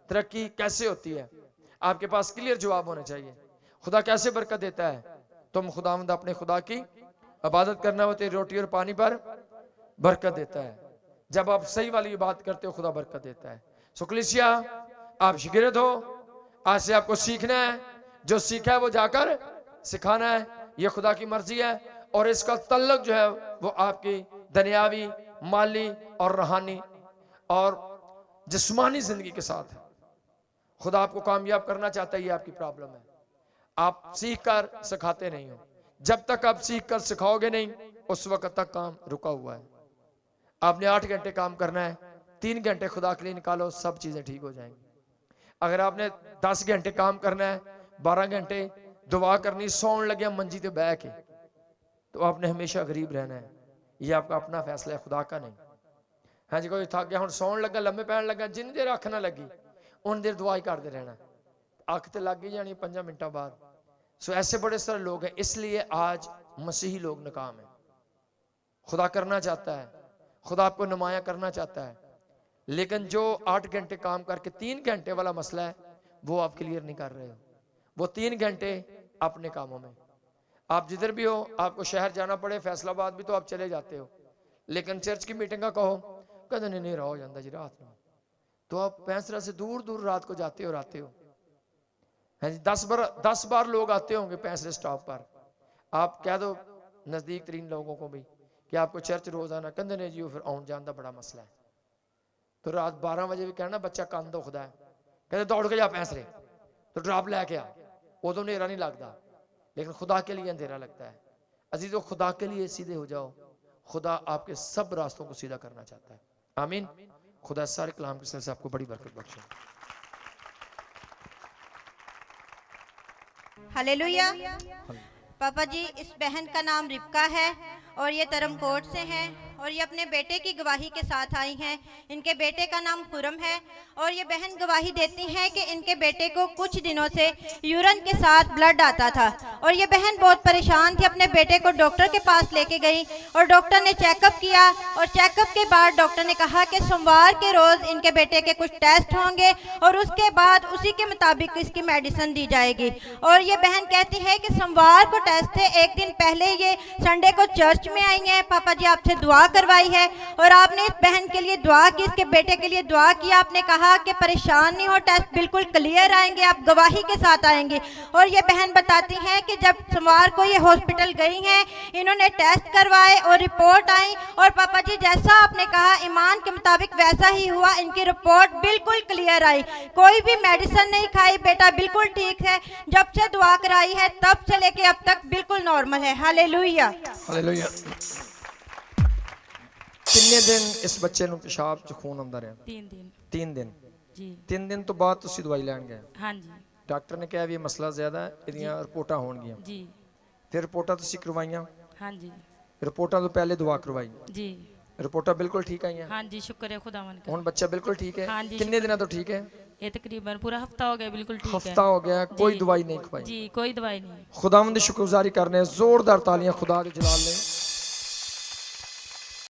तरक्की कैसे होती है, आपके पास क्लियर जवाब होने चाहिए। खुदा कैसे बरकत देता है? तुम खुदावंद अपने खुदा की इबादत करना, वो तेरी रोटी और पानी पर बरकत देता है। जब आप सही वाली इबादत करते हो खुदा बरकत देता है। सो कलीसिया, आप शागिर्द हो, आज से आपको सीखना है, जो सीखा है वो जाकर सिखाना है। ये खुदा की मर्जी है और इसका तल्लक जो है वो आपकी दुनियावी, माली और रूहानी और जिस्मानी जिंदगी के साथ है। खुदा आपको कामयाब करना चाहता है, ये आपकी प्रॉब्लम है। आप सीख कर सिखाते नहीं हो। जब तक आप सीख कर सिखाओगे नहीं, उस वक्त तक काम रुका हुआ है। आपने 8 घंटे काम करना है, 3 घंटे खुदा के लिए निकालो, सब चीजें ठीक हो जाएंगी। अगर आपने 10 घंटे काम करना है, 12 घंटे दुआ करनी, सौन लगे मंजी ते बह के, तो आपने हमेशा गरीब रहना है। ये आपका अपना फैसला है, खुदा का नहीं। हाँ जी, कोई थक गया हुण सौन लगा, लम्बे पैन लगा, जिन्नी देर अख ना लगी उन देर दुआ ही करते रहना, अख तो लग ही जानी 5 मिनटों बाद। सो ऐसे बड़े सारे लोग हैं, इसलिए आज मसीही लोग नाकाम है। खुदा करना चाहता है, खुदा आपको नुमाया करना चाहता है, लेकिन जो 8 घंटे काम करके 3 घंटे वाला मसला है वो आप क्लियर नहीं कर रहे हो। वो 3 घंटे अपने कामों में, आप जिधर भी हो, आपको शहर जाना पड़े, फैसलाबाद भी तो आप चले जाते हो, लेकिन चर्च की मीटिंग का कहो कदे नहीं रहा हो जाता जी रात में, तो आप पैंसरा से दूर दूर रात को जाते हो, आते हो। है जी, 10 बार लोग आते होंगे पैंसरे स्टॉप पर। आप कह दो नजदीक तरीन लोगों को भी कि आपको चर्च रोज आना, कहते नहीं जी फिर आउन जान का बड़ा मसला है। तो रात 12 बजे भी कहना बच्चा कंद दुखदा है, कहते दौड़ के जा पैंसरे, तो ड्रॉप लैके आ, उदों अंधेरा नहीं लगता, लेकिन खुदा के लिए अंधेरा लगता है। अजीजों, खुदा के लिए सीधे हो जाओ, खुदा आपके सब रास्तों को सीधा करना चाहता है। आमीन। खुदा सारे कलाम के सिलसिले से आपको बड़ी बरकत बख्शे। हालेलुया। पापा जी, इस बहन का नाम रिबका है और ये तरमकोट से हैं और ये अपने बेटे की गवाही के साथ आई हैं। इनके बेटे का नाम खुरम है और ये बहन गवाही देती हैं कि इनके बेटे को कुछ दिनों से यूरिन के साथ ब्लड आता था और ये बहन बहुत परेशान थी। अपने बेटे को डॉक्टर के पास लेके गई और डॉक्टर ने चेकअप किया और चेकअप के बाद डॉक्टर ने कहा कि सोमवार के रोज़ इनके बेटे के कुछ टेस्ट होंगे और उसके बाद उसी के मुताबिक इसकी मेडिसिन दी जाएगी। और ये बहन कहती है कि सोमवार को टेस्ट थे, एक दिन पहले ये संडे को चर्च में आई हैं। पापा जी आपसे दुआ करवाई है और आपने इस बहन के लिए दुआ की, इसके बेटे के लिए दुआ किया। आपने कहा कि परेशान नहीं हो, टेस्ट बिल्कुल क्लियर आएंगे, आप गवाही के साथ आएंगे। और ये बहन बताती हैं कि जब सोमवार को ये हॉस्पिटल गई हैं, इन्होंने टेस्ट करवाए और रिपोर्ट आई और पापा जी जैसा आपने कहा ईमान के मुताबिक वैसा ही हुआ। इनकी रिपोर्ट बिल्कुल क्लियर आई, कोई भी मेडिसिन नहीं खाई, बेटा बिल्कुल ठीक है। जब से दुआ कराई है तब से लेके अब तक बिल्कुल नॉर्मल है। Hallelujah, hallelujah. कितने दिन इस बच्चे ਨੂੰ पेशाब ਚ खून ਆਉਂਦਾ ਰਿਹਾ? 3 दिन जी 3 दिन ਤੋਂ ਬਾਅਦ ਤੁਸੀਂ ਦਵਾਈ ਲੈਣ ਗਏ? हाँ जी ਡਾਕਟਰ ਨੇ ਕਿਹਾ ਵੀ ਇਹ ਮਸਲਾ ਜ਼ਿਆਦਾ ਹੈ, ਇਹਦੀਆਂ ਰਿਪੋਰਟਾਂ ਹੋਣਗੀਆਂ। जी ਫਿਰ ਰਿਪੋਰਟਾਂ ਤੁਸੀਂ ਕਰਵਾਈਆਂ? हाँ जी ਰਿਪੋਰਟਾਂ ਤੋਂ ਪਹਿਲੇ ਦਵਾ ਕਰਵਾਈ? जी ਰਿਪੋਰਟਾਂ ਬਿਲकुल ठीक ਆਈਆਂ? हाँ जी, शुक्र है खुदावन का। ਹੁਣ ਬੱਚਾ ਬਿਲकुल ठीक है? हाँ जी, कितने दिनों तो ठीक है? ये तकरीबन पूरा हफ्ता हो गया, बिल्कुल ठीक है। हफ्ता हो गया, कोई जी। दवाई नहीं खवाई? जी कोई दवाई नहीं। खुदावंद की शुक्रगुजारी करने, जोरदार तालियां खुदा के जलाल ने।